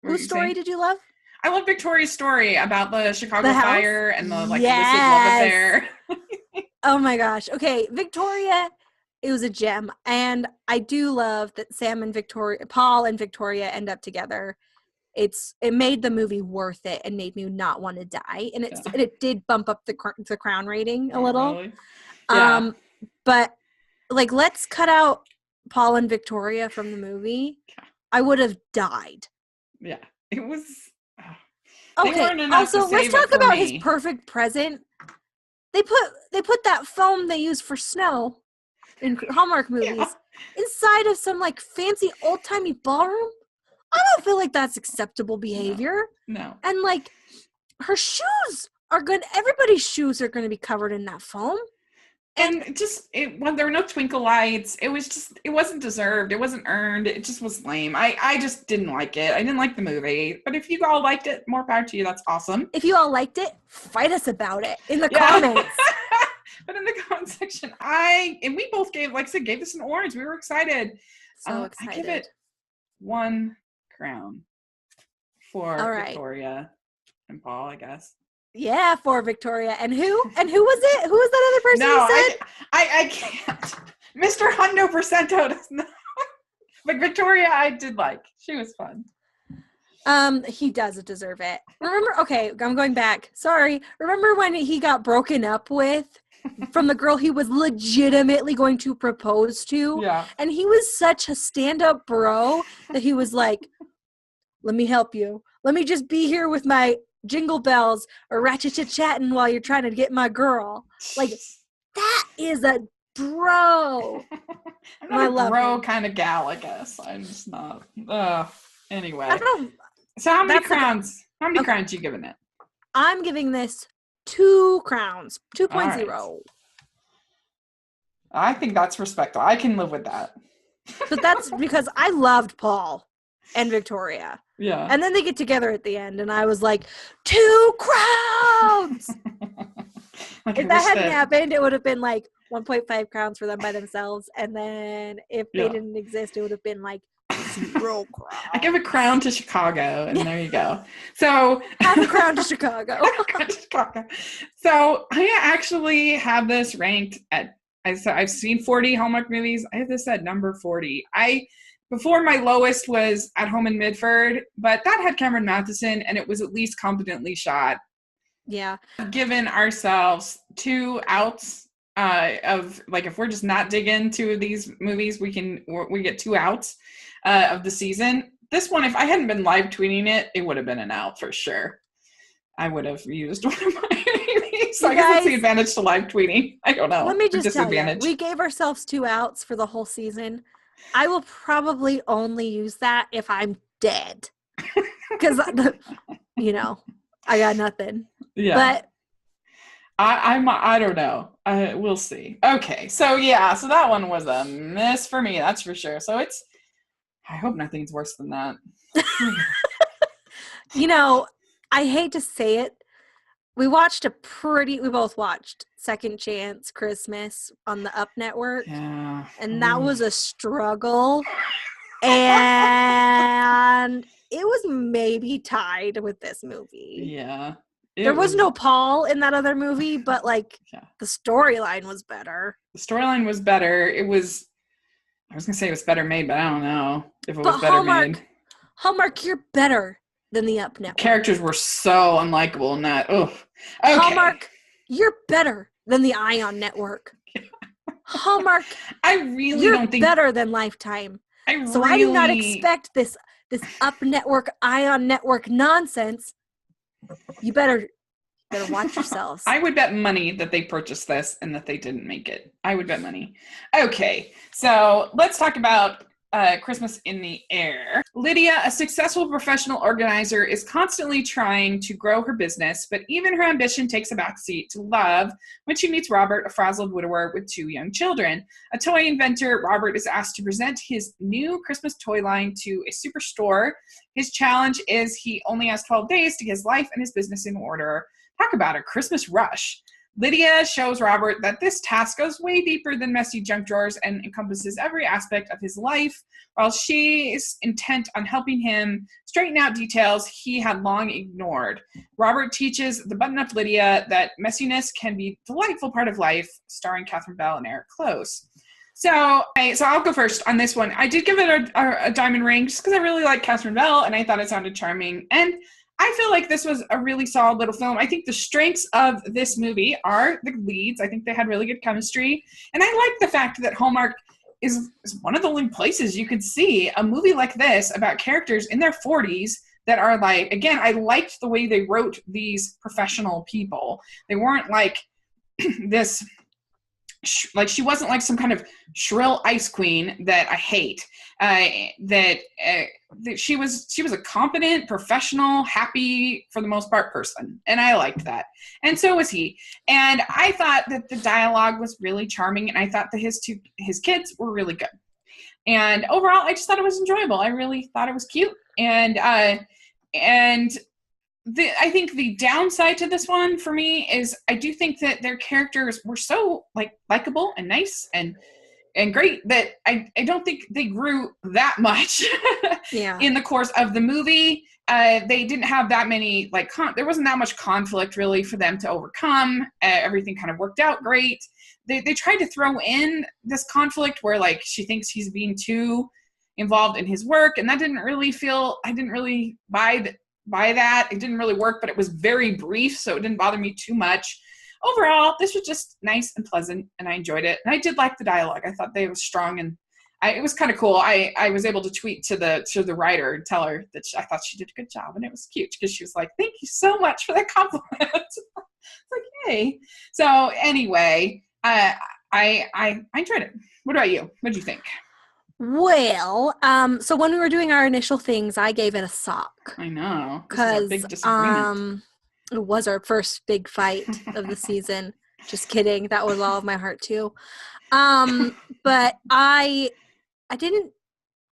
Whose story did you love? I love Victoria's story about the Chicago fire and the illicit yes. love affair. Oh my gosh. Okay, Victoria, it was a gem. And I do love that Paul and Victoria end up together. It made the movie worth it and made me not want to die. And it did bump up the Crown rating a little. Really? Yeah. But like, let's cut out Paul and Victoria from the movie. I would have died. Yeah. It was. Okay. Also, let's talk about his perfect present. They put that foam they use for snow in Hallmark movies inside of some like fancy old timey ballroom. I don't feel like that's acceptable behavior. No. And like her shoes are good. Everybody's shoes are going to be covered in that foam. And when there were no twinkle lights, it wasn't deserved. It wasn't earned. It just was lame. I just didn't like it. I didn't like the movie. But if you all liked it, more power to you. That's awesome. If you all liked it, fight us about it in the comments. But in the comment section, we both gave this an orange. We were excited. So excited. I give it 1 crown for Victoria and Paul, I guess. Yeah, for Victoria. And who? And who was it? Who was that other person you said? I can't. Mr. Hundo Percento does not. But Victoria, I did like. She was fun. He does deserve it. Remember, okay, I'm going back. Sorry. Remember when he got broken up with from the girl he was legitimately going to propose to? Yeah. And he was such a stand-up bro that he was like, let me help you. Let me just be here with my jingle bells or ratchet-chatting while you're trying to get my girl. Like, that is a bro. I'm not a bro kind of gal, I guess. I'm just not. Anyway. I don't know. So how many crowns? How many crowns you giving it? I'm giving this 2 crowns. 2.0. Right. I think that's respectable. I can live with that. But that's because I loved Paul and Victoria. Yeah. And then they get together at the end, and I was like, 2 crowns! If that hadn't happened, it would have been like 1.5 crowns for them by themselves. And then if they didn't exist, it would have been like 0 crowns. I give a crown to Chicago, and there you go. So half a crown to Chicago. So I actually have this ranked at, I've seen 40 Hallmark movies. I have this at number 40. Before my lowest was At Home in Midford, but that had Cameron Matheson, and it was at least competently shot. Yeah. Given ourselves 2 outs of, like, if we're just not digging to these movies, we get 2 outs of the season. This one, if I hadn't been live tweeting it, it would have been an out for sure. I would have used one of my movies. So I guess it's the advantage to live tweeting. I don't know. Let me just tell you, we gave ourselves 2 outs for the whole season. I will probably only use that if I'm dead. Because, I got nothing. Yeah. But I don't know. We'll see. Okay. So that one was a miss for me. That's for sure. So I hope nothing's worse than that. I hate to say it. We both watched Second Chance Christmas on the Up Network. Yeah. And that was a struggle. And it was maybe tied with this movie. Yeah. There was no Paul in that other movie, but the storyline was better. The storyline was better. I was going to say it was better made, but I don't know if it was better made. Hallmark, you're better than the Up Network. Characters were so unlikable in that. Ugh. Okay. Hallmark, you're better than the Ion Network. Hallmark, I really don't think you're better than Lifetime. I do not expect this Up Network, Ion Network nonsense. You better Better watch yourselves. I would bet money that they purchased this and that they didn't make it. I would bet money. Okay, so let's talk about Christmas in the Air. Lydia, a successful professional organizer, is constantly trying to grow her business, but even her ambition takes a backseat to love when she meets Robert, a frazzled widower with 2 young children. A toy inventor, Robert is asked to present his new Christmas toy line to a superstore. His challenge is he only has 12 days to get his life and his business in order. Talk about a Christmas rush. Lydia shows Robert that this task goes way deeper than messy junk drawers and encompasses every aspect of his life, while she's intent on helping him straighten out details he had long ignored. Robert teaches the button-up Lydia that messiness can be a delightful part of life, starring Catherine Bell and Eric Close. So I'll go first on this one. I did give it a diamond ring just because I really like Catherine Bell and I thought it sounded charming. And I feel like this was a really solid little film. I think the strengths of this movie are the leads. I think they had really good chemistry. And I like the fact that Hallmark is one of the only places you could see a movie like this about characters in their 40s that are like, again, I liked the way they wrote these professional people. They weren't like this, like she wasn't like some kind of shrill ice queen that I hate. That she was a competent, professional, happy for the most part person, and I liked that, and so was he. And I thought that the dialogue was really charming, and I thought that his kids were really good. And overall, I just thought it was enjoyable. I really thought it was cute, and I think the downside to this one for me is I do think that their characters were so likable and nice and great that I don't think they grew that much in the course of the movie. They didn't have that many, there wasn't that much conflict really for them to overcome. Everything kind of worked out great. They tried to throw in this conflict where she thinks he's being too involved in his work, and that didn't really I didn't really buy that. It didn't really work, but it was very brief, so it didn't bother me too much. Overall, this was just nice and pleasant, and I enjoyed it. And I did like the dialogue. I thought they was strong, and it was kind of cool. I was able to tweet to the writer and tell her that I thought she did a good job, and it was cute because she was like, "Thank you so much for that compliment." It's like, hey. So anyway, I enjoyed it. What about you? What did you think? Well, so when we were doing our initial things, I gave it a sock. I know. Because big disagreement. It was our first big fight of the season. Just kidding. That was all of my heart too. But I didn't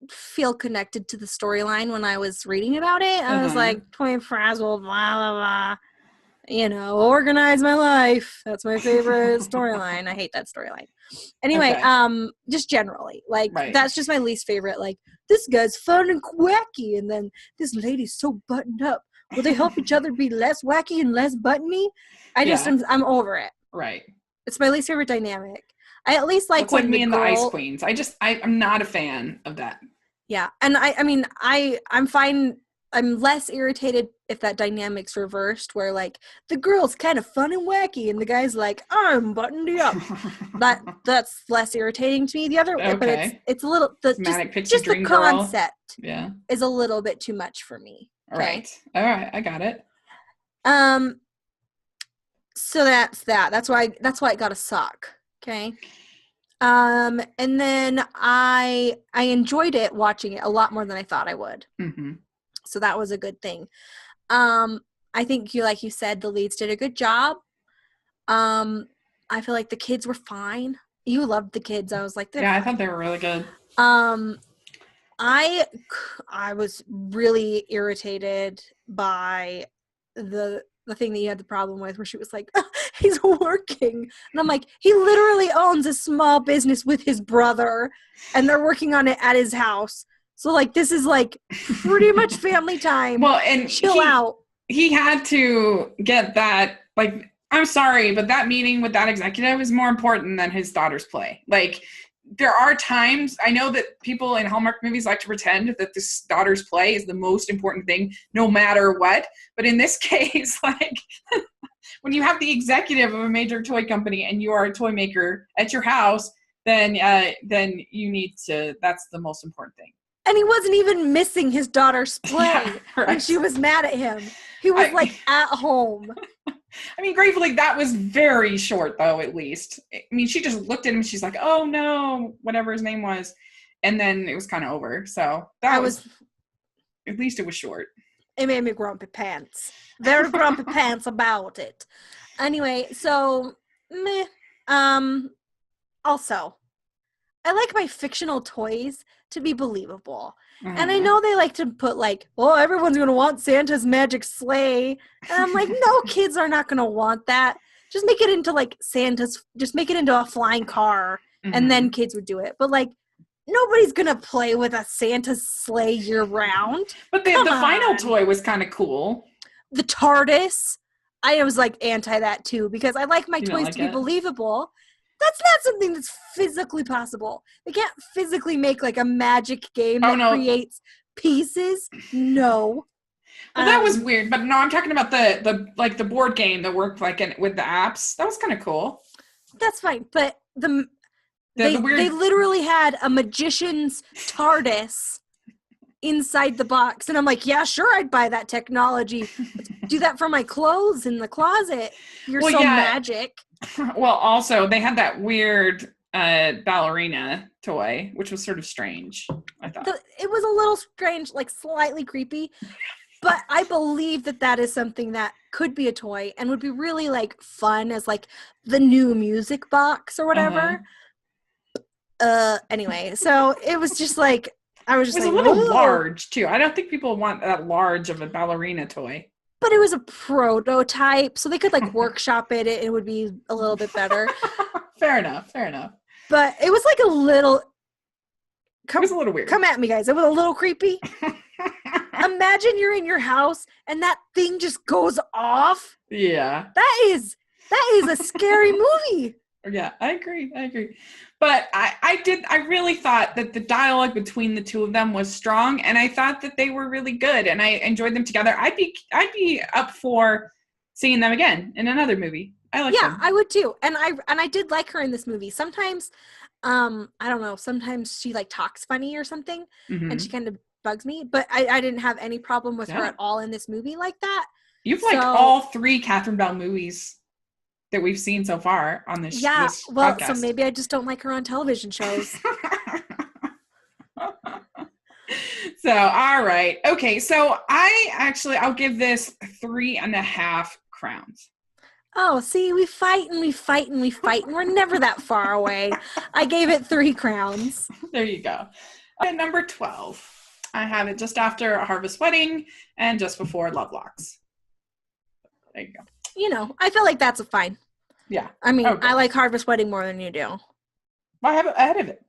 feel connected to the storyline when I was reading about it. I was like, toy frazzled, blah, blah, blah. Organize my life. That's my favorite storyline. I hate that storyline. Anyway, just generally, that's just my least favorite. This guy's fun and wacky, and then this lady's so buttoned up. Will they help each other be less wacky and less buttony? I'm over it. Right. It's my least favorite dynamic. I at least like when me and the Ice Queens. I'm not a fan of that. Yeah, and I'm fine. I'm less irritated if that dynamic's reversed, where the girl's kind of fun and wacky, and the guy's like, I'm buttoned up. That's less irritating to me. The other, but it's a little just the concept. Is a little bit too much for me. Okay? All right, I got it. So that's that. That's why it got a sock. Okay. And then I enjoyed it, watching it a lot more than I thought I would. Mm-hmm. So that was a good thing. I think like you said, the leads did a good job. I feel like the kids were fine. You loved the kids. I was like, yeah, I thought they were really good. I was really irritated by the thing that you had the problem with, where she was like, oh, he's working. And I'm like, he literally owns a small business with his brother, and they're working on it at his house. So, this is, pretty much family time. Well, and chill out. He had to get that, I'm sorry, but that meeting with that executive is more important than his daughter's play. There are times, I know that people in Hallmark movies like to pretend that this daughter's play is the most important thing, no matter what. But in this case, when you have the executive of a major toy company and you are a toy maker at your house, then you need to, that's the most important thing. And he wasn't even missing his daughter's play when she was mad at him. He was at home. I mean, gratefully, that was very short, though, at least. I mean, she just looked at him, she's like, oh, no, whatever his name was. And then it was kind of over. So that was, at least it was short. It made me grumpy pants. Very grumpy pants about it. Anyway, so, meh. Also, I like my fictional toys to be believable. Mm-hmm. And I know they like to put like, oh, everyone's going to want Santa's magic sleigh. And I'm like, no, kids are not going to want that. Just make it into like just make it into a flying car. Mm-hmm. And then kids would do it. But like, nobody's going to play with a Santa's sleigh year round. But the final toy was kind of cool. The TARDIS. I was like anti that too because I like my toys to be believable. That's not something that's physically possible. They can't physically make like a magic game that creates pieces. No. Well, that was weird. But no, I'm talking about the board game that worked like with the apps. That was kind of cool. That's fine. But they literally had a magician's TARDIS inside the box. And I'm like, yeah, sure, I'd buy that technology. Let's do that for my clothes in the closet. You're magic. Well, also, they had that weird ballerina toy, which was sort of strange, I thought. It was a little strange, like slightly creepy, but I believe that is something that could be a toy and would be really, like, fun as, like, the new music box or whatever. Anyway, so it was just, like, I was just like, it was a little large, too. I don't think people want that large of a ballerina toy. But it was a prototype, so they could like workshop it. It would be a little bit better. Fair enough. But it was like a little. It was a little weird. Come at me, guys. It was a little creepy. Imagine you're in your house and that thing just goes off. Yeah. That is a scary movie. Yeah, I agree. But I really thought that the dialogue between the two of them was strong, and I thought that they were really good, and I enjoyed them together. I'd be up for seeing them again in another movie. I like them. Yeah, I would too. And I did like her in this movie. Sometimes, I don't know, sometimes she like talks funny or something, and she kind of bugs me, but I didn't have any problem with her at all in this movie like that. You've liked all 3 Catherine Bell movies that we've seen so far on this this podcast. So maybe I just don't like her on television shows. So, all right. Okay, so I'll give this 3.5 crowns. Oh, see, we fight and we're never that far away. I gave it 3 crowns. There you go. At number 12, I have it just after A Harvest Wedding and just before Lovelocks. There you go. You know, I feel like that's fine. Yeah. I mean, I like Harvest Wedding more than you do. I have it ahead of it.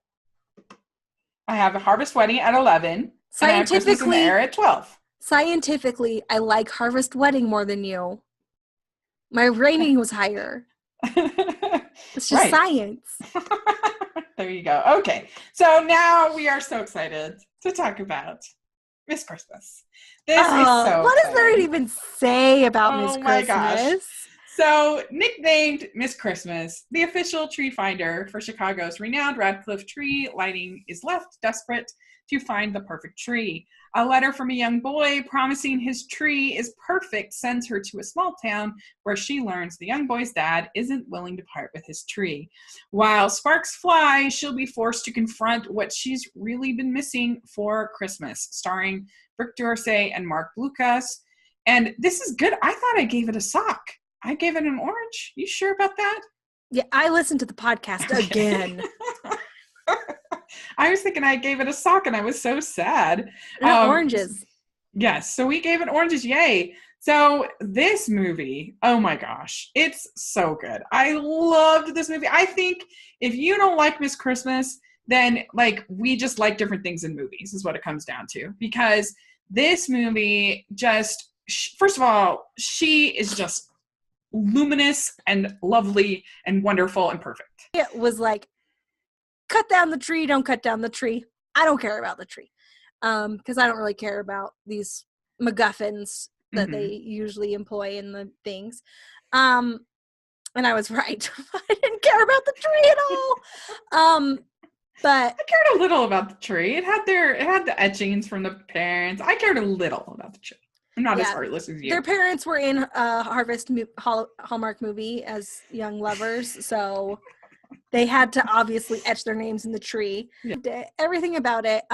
I have A Harvest Wedding at 11. Scientifically, and at 12. Scientifically, I like Harvest Wedding more than you. My rating was higher. It's just science. There you go. Okay. So now we are so excited to talk about Miss Christmas. This is so what does there even say about Miss Christmas? My gosh. So, nicknamed Miss Christmas, the official tree finder for Chicago's renowned Radcliffe tree lighting is left desperate to find the perfect tree. A letter from a young boy promising his tree is perfect sends her to a small town where she learns the young boy's dad isn't willing to part with his tree. While sparks fly, she'll be forced to confront what she's really been missing for Christmas, starring Rick Dorsey and Mark Blucas. And this is good. I thought I gave it a sock. I gave it an orange. You sure about that? Yeah, I listened to the podcast again. I was thinking I gave it a sock, and I was so sad. Oranges. Yes, so we gave it oranges. Yay. So this movie, oh my gosh, it's so good. I loved this movie. I think if you don't like Miss Christmas, then like we just like different things in movies is what it comes down to. Because this movie just, first of all, she is just luminous and lovely and wonderful and perfect. It was like, cut down the tree, don't cut down the tree. I don't care about the tree. Because I don't really care about these MacGuffins that they usually employ in the things. And I was right. I didn't care about the tree at all. But I cared a little about the tree. It had the etchings from the parents. I cared a little about the tree. I'm not as heartless as you. Their parents were in a Hallmark movie as young lovers, so they had to obviously etch their names in the tree. Yeah. Everything about it.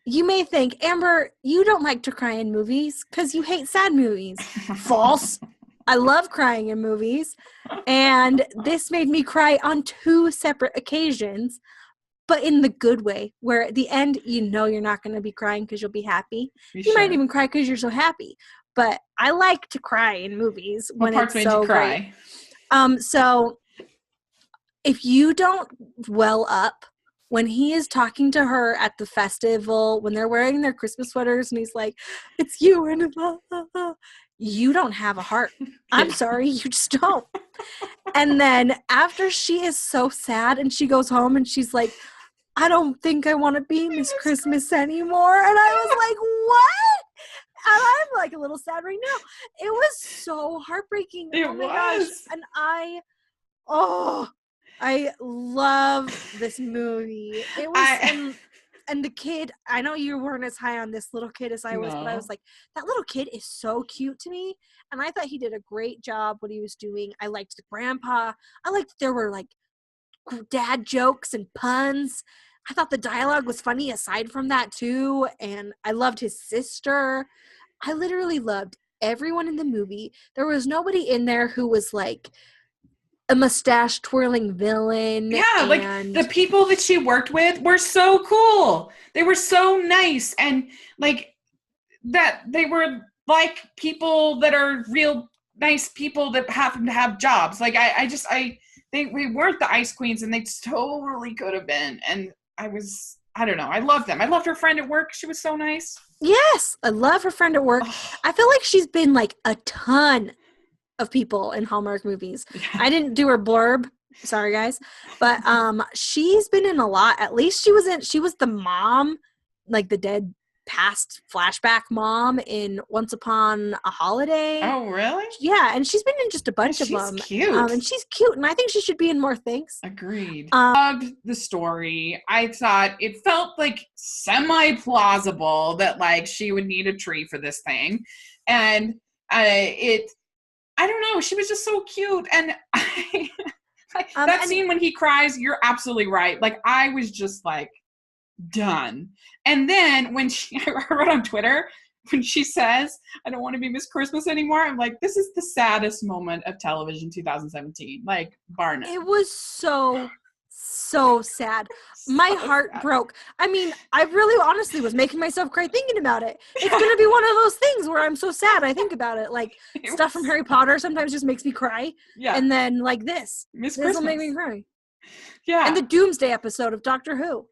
You may think, Amber, you don't like to cry in movies because you hate sad movies. False. I love crying in movies. And this made me cry on 2 separate occasions, but in the good way, where at the end, you know you're not going to be crying because you'll be happy. You might even cry because you're so happy. But I like to cry in movies when it's so great. So if you don't well up when he is talking to her at the festival, when they're wearing their Christmas sweaters and he's like, it's you, and you don't have a heart. I'm sorry, you just don't. And then after she is so sad and she goes home and she's like, I don't think I want to be Miss Christmas anymore. And I was like, what? And I'm like a little sad right now. It was so heartbreaking. Oh my gosh. And I love this movie. It was, and the kid, I know you weren't as high on this little kid as I was, but I was like, that little kid is so cute to me. And I thought he did a great job what he was doing. I liked the grandpa. I liked there were like dad jokes and puns. I thought the dialogue was funny aside from that too. And I loved his sister. I literally loved everyone in the movie. There was nobody in there who was like a mustache twirling villain. Yeah, like the people that she worked with were so cool. They were so nice, and like that they were like people that are real nice people that happen to have jobs. Like we weren't the Ice Queens, and they totally could have been. And I don't know. I loved them. I loved her friend at work. She was so nice. Yes, I love her friend at work. I feel like she's been like a ton of people in Hallmark movies. Yeah. I didn't do her blurb. Sorry, guys. But she's been in a lot. At least she was the mom, like the dead past flashback mom in Once Upon a Holiday. Oh, really? Yeah, and she's been in just a bunch of them. She's cute. And she's cute, and I think she should be in more things. Agreed. Loved the story. I thought it felt like semi-plausible that like she would need a tree for this thing. And I don't know. She was just so cute. And that scene when he cries, you're absolutely right. Like, I was just like, done. And then when I wrote on Twitter, when she says, I don't want to be Miss Christmas anymore, I'm like, this is the saddest moment of television 2017. Like, bar none. It was so sad. My heart broke. I mean, I really honestly was making myself cry thinking about it. It's going to be one of those things where I'm so sad I think about it. Like, stuff from Harry Potter sometimes just makes me cry. Yeah. And then, like, this will make me cry. Yeah. And the Doomsday episode of Doctor Who.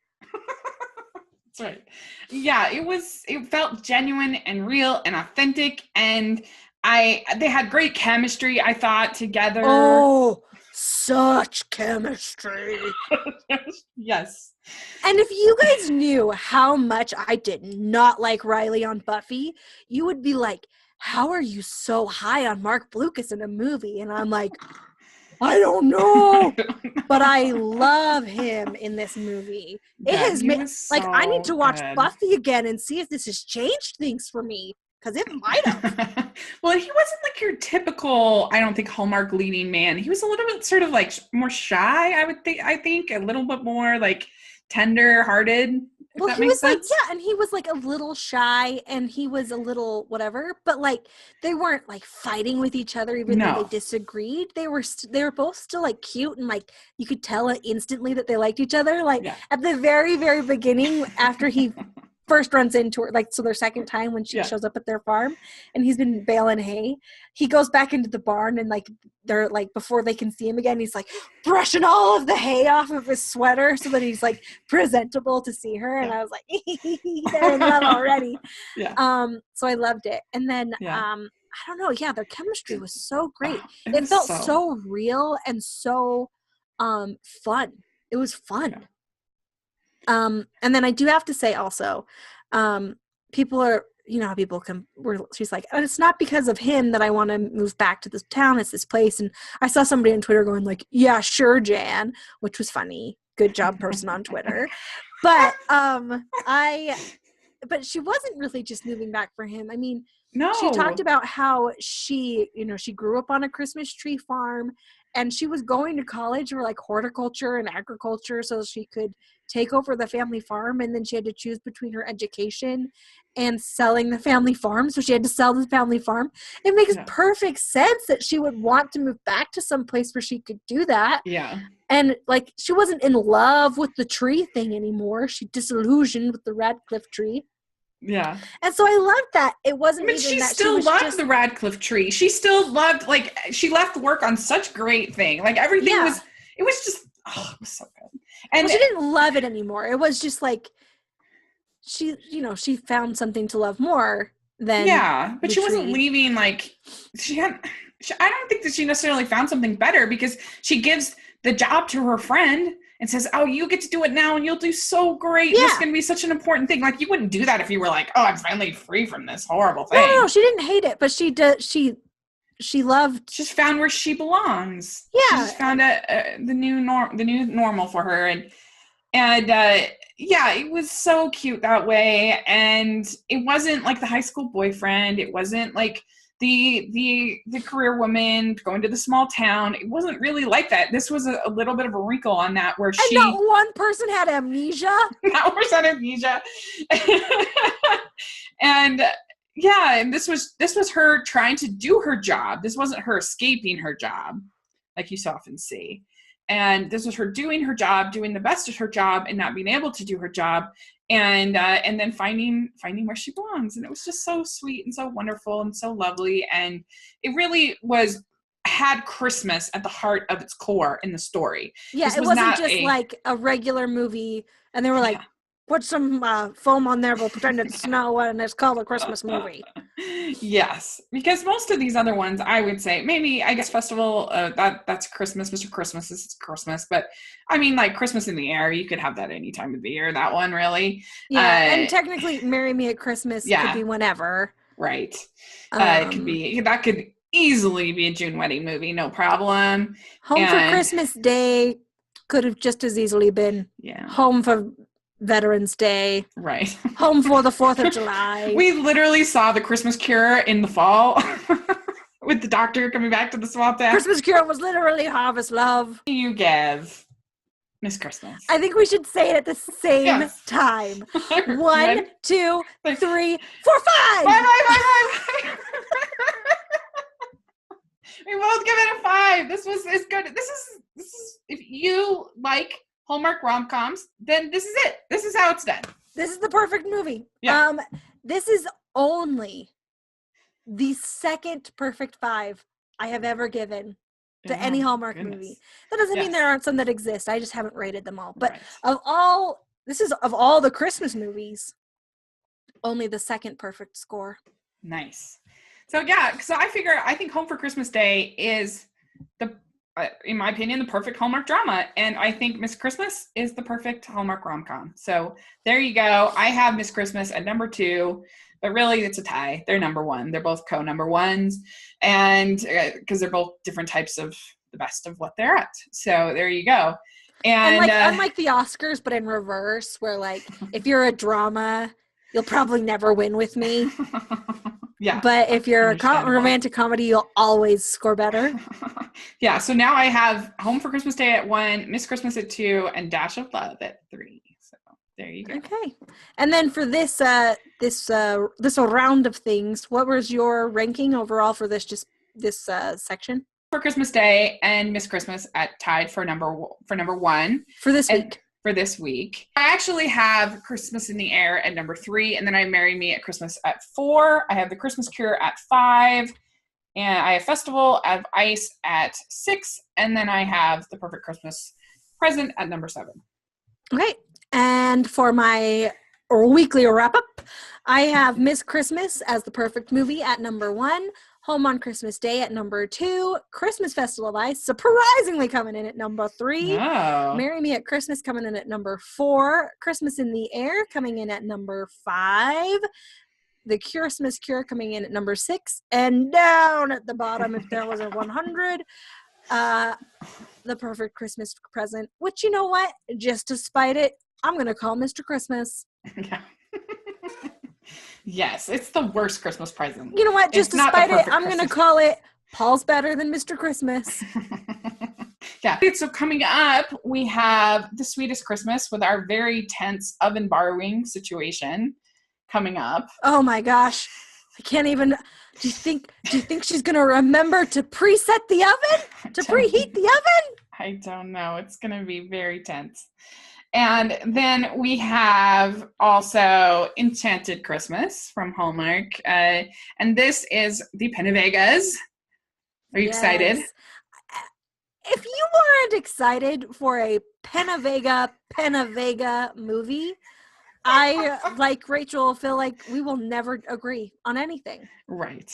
That's right. Yeah, it felt genuine and real and authentic, and they had great chemistry, I thought, together. Oh, such chemistry. Yes. And if you guys knew how much I did not like Riley on Buffy, you would be like, how are you so high on Mark Blucas in a movie? And I'm like, I don't know. But I love him in this movie. It has made, like, I need to watch Buffy again and see if this has changed things for me. Because it might have. Well, he wasn't like your typical, I don't think, Hallmark leading man. He was a little bit sort of like more shy, I think, a little bit more like tender-hearted. Well, he was like, yeah, and he was like a little shy, and he was a little whatever, but like they weren't like fighting with each other, even though they disagreed. They were both still like cute, and like you could tell instantly that they liked each other. Like at the very, very beginning, after he first runs into her, like, so their second time when she shows up at their farm and he's been baling hay, he goes back into the barn and like they're like, before they can see him again, he's like brushing all of the hay off of his sweater so that he's like presentable to see her. And I was like, they're in love already. So I loved it. And then I don't know, their chemistry was so great. It felt so real and so fun. It was fun. And then I do have to say also, people are, you know how people she's like, oh, it's not because of him that I want to move back to this town. It's this place. And I saw somebody on Twitter going like, yeah, sure, Jan, which was funny. Good job, person on Twitter. But, but she wasn't really just moving back for him. I mean, She talked No. about how she grew up on a Christmas tree farm, and she was going to college for like horticulture and agriculture so she could take over the family farm, and then she had to choose between her education and selling the family farm, so she had to sell the family farm. It makes perfect sense that she would want to move back to some place where she could do that. Yeah. And like, she wasn't in love with the tree thing anymore. She disillusioned with the Radcliffe tree. Yeah. And so I loved that. It wasn't even she that still she was loved the Radcliffe tree. She still loved, like, she left work on such great thing. Like, everything it was just, it was so good. And she didn't love it anymore. It was just like, she found something to love more than but she wasn't leaving, like, I don't think that she necessarily found something better, because she gives the job to her friend and says, oh, you get to do it now and you'll do so great. Yeah. This is going to be such an important thing. Like, you wouldn't do that if you were like, oh, I'm finally free from this horrible thing. No, she didn't hate it, but she loved. She just found where she belongs. Yeah. She just found the new normal for her. And it was so cute that way. And it wasn't like the high school boyfriend. It wasn't like the career woman going to the small town. It wasn't really like that. This was a little bit of a wrinkle on that, where and not one person had amnesia. Not one person had amnesia. And and this was her trying to do her job. This wasn't her escaping her job, like you so often see. And this was her doing her job, doing the best at her job, and not being able to do her job, and then finding where she belongs. And it was just so sweet and so wonderful and so lovely. And it really had Christmas at the heart of its core in the story. Yeah, it wasn't just like a regular movie, and they were like, put some foam on there, we'll pretend it's snow, and it's called a Christmas movie. Yes, because most of these other ones, I would say, maybe, I guess, Festival, that's Christmas, Mr. Christmas is Christmas, but I mean, like, Christmas in the Air, you could have that any time of the year, that one, really. Yeah, and technically, Marry Me at Christmas could be whenever. Right. That could easily be a June wedding movie, no problem. Home for Christmas Day could have just as easily been Home for Veterans Day. Right. Home for the 4th of July. We literally saw The Christmas Cure in the fall with the doctor coming back to the small town. Christmas Cure was literally Harvest Love. You give Miss Christmas. I think we should say it at the same time. 1, 2, 3, 4, 5. 5. We both give it a 5. This is good. This is if you like Hallmark rom-coms, then this is it. This is how it's done. This is the perfect movie. Yeah. This is only the second perfect 5 I have ever given to any Hallmark movie. That doesn't mean there aren't some that exist. I just haven't rated them all. But of all the Christmas movies, only the second perfect score. Nice. So I think Home for Christmas Day is in my opinion, the perfect Hallmark drama. And I think Miss Christmas is the perfect Hallmark rom-com. So there you go. I have Miss Christmas at number 2, but really it's a tie. They're number 1. They're both co-number 1s. And because they're both different types of the best of what they're at. So there you go. And like, unlike the Oscars, but in reverse, where like, if you're a drama, you'll probably never win with me. Yeah. But if you're a romantic comedy, you'll always score better. Yeah. So now I have Home for Christmas Day at 1, Miss Christmas at 2, and Dash of Love at 3. So there you go. Okay. And then for this round of things, what was your ranking overall for this section? For Christmas Day and Miss Christmas tied for number 1 for this week. For this week. I actually have Christmas in the Air at number 3, and then I Marry Me at Christmas at 4. I have The Christmas Cure at 5, and I have Festival of Ice at 6, and then I have The Perfect Christmas Present at number 7. Okay, and for my weekly wrap-up, I have Miss Christmas as the perfect movie at number 1, Home on Christmas Day at number 2, Christmas Festival of Ice surprisingly coming in at number 3, Marry Me at Christmas coming in at number 4, Christmas in the Air coming in at number 5, The Christmas Cure coming in at number 6, and down at the bottom, if there was a 100, The Perfect Christmas Present, which, you know what, just to spite it, I'm going to call Mr. Christmas. Yeah. Yes, it's the worst Christmas present. You know what? Just It's not despite the it, perfect I'm going to Christmas. call it Paul's better than Mr. Christmas. Yeah. So coming up, we have The Sweetest Christmas with our very tense oven borrowing situation coming up. Oh my gosh. I can't even. Do you think she's going to remember to preset the oven? To preheat the oven? I don't know. It's going to be very tense. And then we have also Enchanted Christmas from Hallmark. And this is the Pennevegas. Are you excited? If you weren't excited for a Penavega movie, I, like Rachel, feel like we will never agree on anything. Right.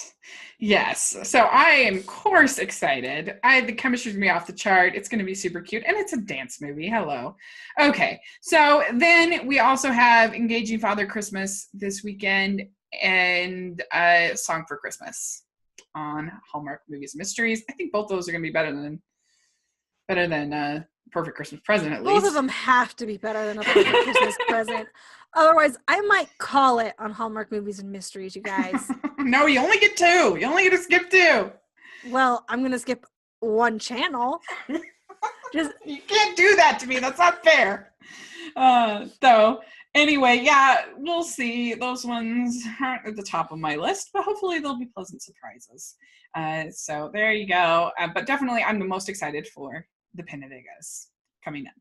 Yes. So I am, of course, excited. The chemistry's going to be off the chart. It's going to be super cute. And it's a dance movie. Hello. Okay. So then we also have Engaging Father Christmas this weekend and Song for Christmas on Hallmark Movies and Mysteries. I think both those are going to be better than Perfect Christmas Present, at least. Both of them have to be better than a Perfect Christmas Present. Otherwise, I might call it on Hallmark Movies and Mysteries, you guys. No, you only get 2. You only get to skip 2. Well, I'm going to skip one channel. You can't do that to me. That's not fair. So anyway, yeah, we'll see. Those ones aren't at the top of my list, but hopefully they'll be pleasant surprises. So there you go. But definitely I'm the most excited for the Pennevegas coming up.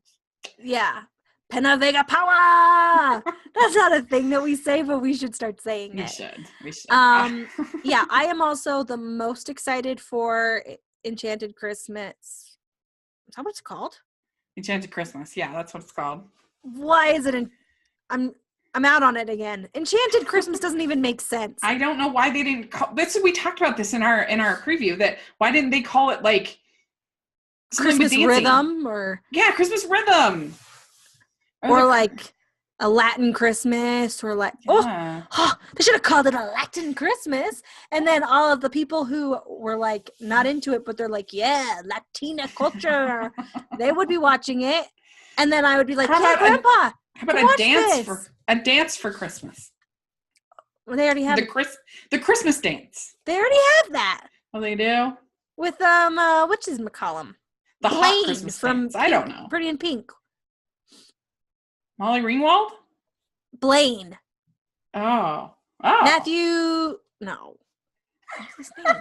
Yeah. Penavega power! That's not a thing that we say, but we should start saying it. We should. Yeah, I am also the most excited for Enchanted Christmas. Is that what it's called? Enchanted Christmas. Yeah, that's what it's called. Why is it I'm out on it again. Enchanted Christmas doesn't even make sense. I don't know why they didn't call we talked about this in our preview, that why didn't they call it like Christmas Rhythm Christmas Rhythm. Or like a Latin Christmas, or like, they should have called it a Latin Christmas. And then all of the people who were like not into it, but they're like, yeah, Latina culture, they would be watching it. And then I would be like, Grandpa, how about a dance for Christmas? Well, they already have the Christmas dance. They already have that. Oh, they do? With which is McCollum? The hot Christmas from dance. I don't know. Pretty in Pink. Molly Ringwald? Blaine. Oh. Matthew. No. What's his name?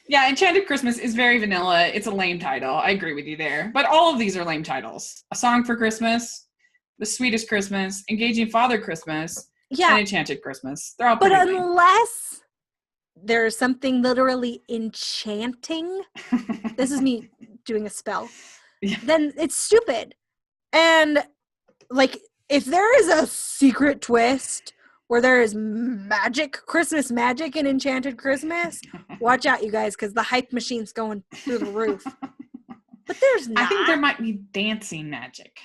Yeah, Enchanted Christmas is very vanilla. It's a lame title. I agree with you there. But all of these are lame titles. A Song for Christmas, The Sweetest Christmas, Engaging Father Christmas, and Enchanted Christmas. They're all pretty lame. Unless there's something literally enchanting, this is me doing a spell, then it's stupid. And, like, if there is a secret twist where there is Christmas magic in Enchanted Christmas, watch out, you guys, because the hype machine's going through the roof. But there's not. I think there might be dancing magic.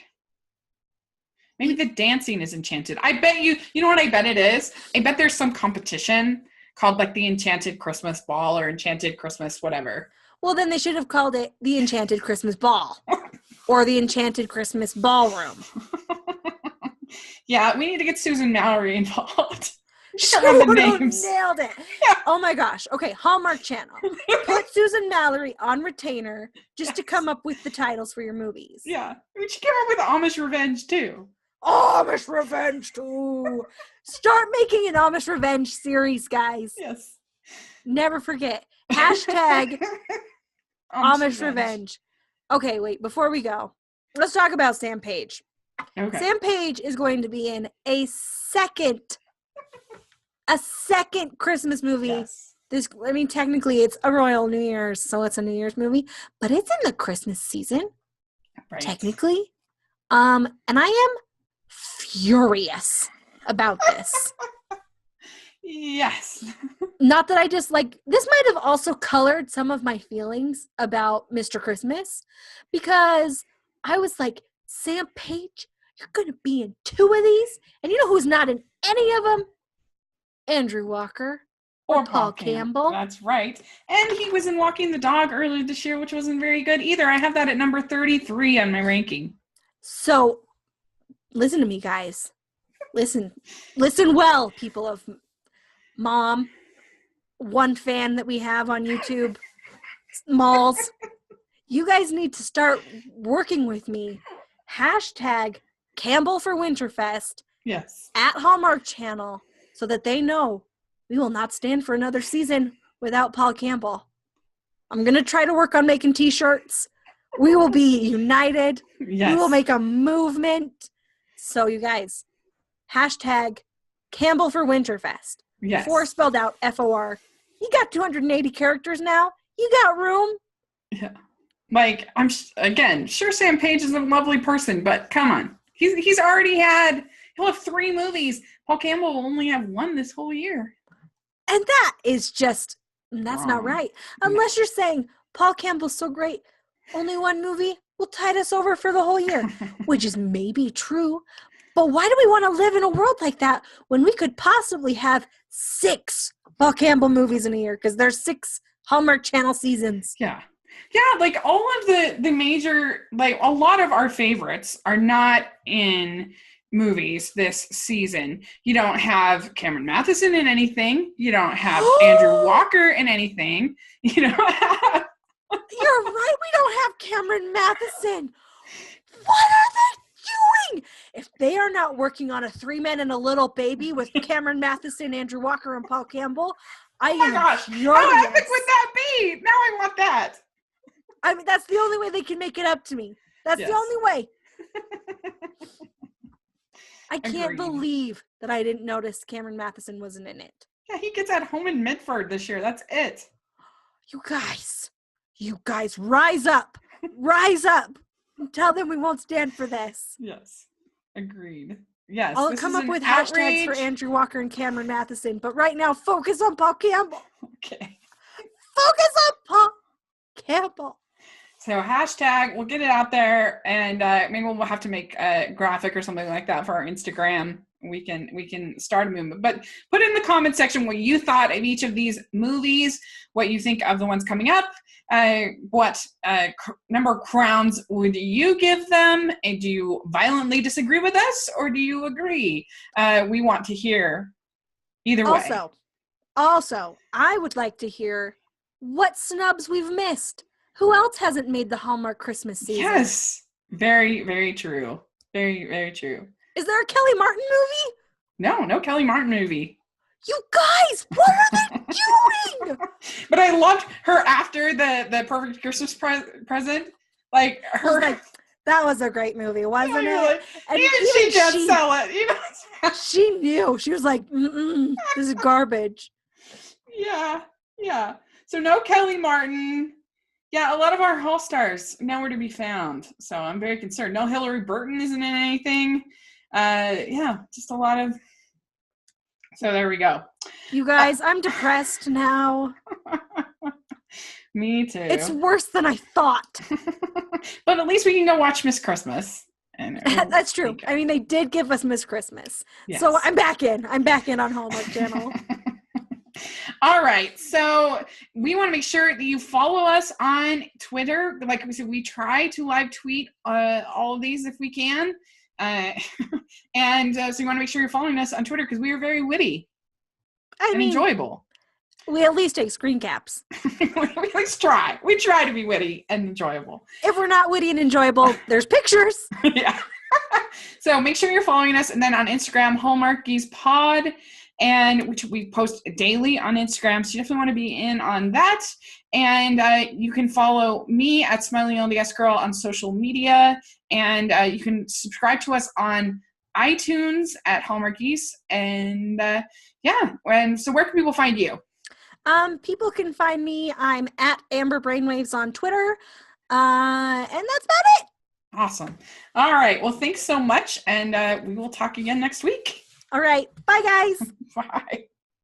Maybe the dancing is enchanted. I bet you know what I bet it is? I bet there's some competition called, like, the Enchanted Christmas Ball or Enchanted Christmas whatever. Well, then they should have called it the Enchanted Christmas Ball. Or the Enchanted Christmas Ballroom. Yeah, we need to get Susan Mallory involved. Nailed it. Yeah. Oh my gosh. Okay, Hallmark Channel. Put Susan Mallory on retainer just to come up with the titles for your movies. Yeah. We should come up with Amish Revenge too. Amish Revenge too. Start making an Amish Revenge series, guys. Yes. Never forget. Hashtag Amish Revenge. Okay, wait, before we go, let's talk about Sam Page. Okay. Sam Page is going to be in a second Christmas movie. Yes. Technically it's a Royal New Year's, so it's a New Year's movie, but it's in the Christmas season, technically. And I am furious about this. Yes. Not that I just this might have also colored some of my feelings about Mr. Christmas, because I was like, Sam Page, you're going to be in 2 of these? And you know who's not in any of them? Andrew Walker or Paul Campbell. That's right. And he was in Walking the Dog earlier this year, which wasn't very good either. I have that at number 33 on my ranking. So, listen to me, guys. Listen well, people of Mom, one fan that we have on YouTube, Malls. You guys need to start working with me. Hashtag Campbell for Winterfest. Yes. At Hallmark Channel, so that they know we will not stand for another season without Paul Campbell. I'm going to try to work on making t-shirts. We will be united. Yes. We will make a movement. So you guys, hashtag Campbell for Winterfest. Yes. 4 spelled out, F-O-R. You got 280 characters now. You got room. Yeah. Like, I'm again, sure Sam Page is a lovely person, but come on. He's already he'll have 3 movies. Paul Campbell will only have 1 this whole year. And that is just, that's wrong. not right. Unless you're saying, Paul Campbell's so great, only 1 movie will tide us over for the whole year, which is maybe true. But why do we want to live in a world like that when we could possibly have 6 Paul Campbell movies in a year? Because there's 6 Hallmark Channel seasons. Yeah. Yeah, like all of the major, like a lot of our favorites are not in movies this season. You don't have Cameron Matheson in anything. You don't have Andrew Walker in anything. You don't have... You're right, we don't have Cameron Matheson. What are they doing? If they are not working on a 3 Men and a Little Baby with Cameron Matheson, Andrew Walker, and Paul Campbell, oh my gosh, how epic would that be? Now I want that. I mean, that's the only way they can make it up to me. That's the only way. I can't believe that I didn't notice Cameron Matheson wasn't in it. Yeah, he gets at Home in Midford this year. That's it. You guys, rise up. Rise up. Tell them we won't stand for this. Yes, agreed. Yes, I'll come up with hashtags for Andrew Walker and Cameron Matheson, but right now, focus on Paul Campbell. Okay. Focus on Paul Campbell. So hashtag, we'll get it out there, and maybe we'll have to make a graphic or something like that for our Instagram. We can start a movement. But put in the comment section what you thought of each of these movies, what you think of the ones coming up, what number of crowns would you give them, and do you violently disagree with us, or do you agree? We want to hear either way. Also, I would like to hear what snubs we've missed. Who else hasn't made the Hallmark Christmas season? Yes. Very, very true. Very, very true. Is there a Kelly Martin movie? No Kelly Martin movie. You guys, what are they doing? But I loved her after the Perfect Christmas present. Like her. That was a great movie, wasn't it? And even she can't sell it. You know? She knew. She was like, this is garbage. Yeah. So no Kelly Martin. Yeah, a lot of our Hall stars nowhere to be found. So I'm very concerned. No Hillary Burton isn't in anything. Just a lot of... So there we go. You guys, I'm depressed now. Me too. It's worse than I thought. But at least we can go watch Miss Christmas. And that's true. I mean, they did give us Miss Christmas. Yes. So I'm back in. I'm back in on Hallmark Channel. All right. So we want to make sure that you follow us on Twitter. Like we said, we try to live tweet all of these if we can. So you want to make sure you're following us on Twitter because we are very witty and enjoyable. We at least take screen caps. We at least try. We try to be witty and enjoyable. If we're not witty and enjoyable, there's pictures. Yeah. So make sure you're following us. And then on Instagram, Hallmarkies Pod, and which we post daily on Instagram. So you definitely want to be in on that. And you can follow me at Smiling LDS Girl on social media. And you can subscribe to us on iTunes at Hallmarkies. And and so where can people find you? People can find me. I'm at Amber Brainwaves on Twitter. And that's about it. Awesome. All right. Well, thanks so much. And we will talk again next week. All right. Bye, guys. Bye.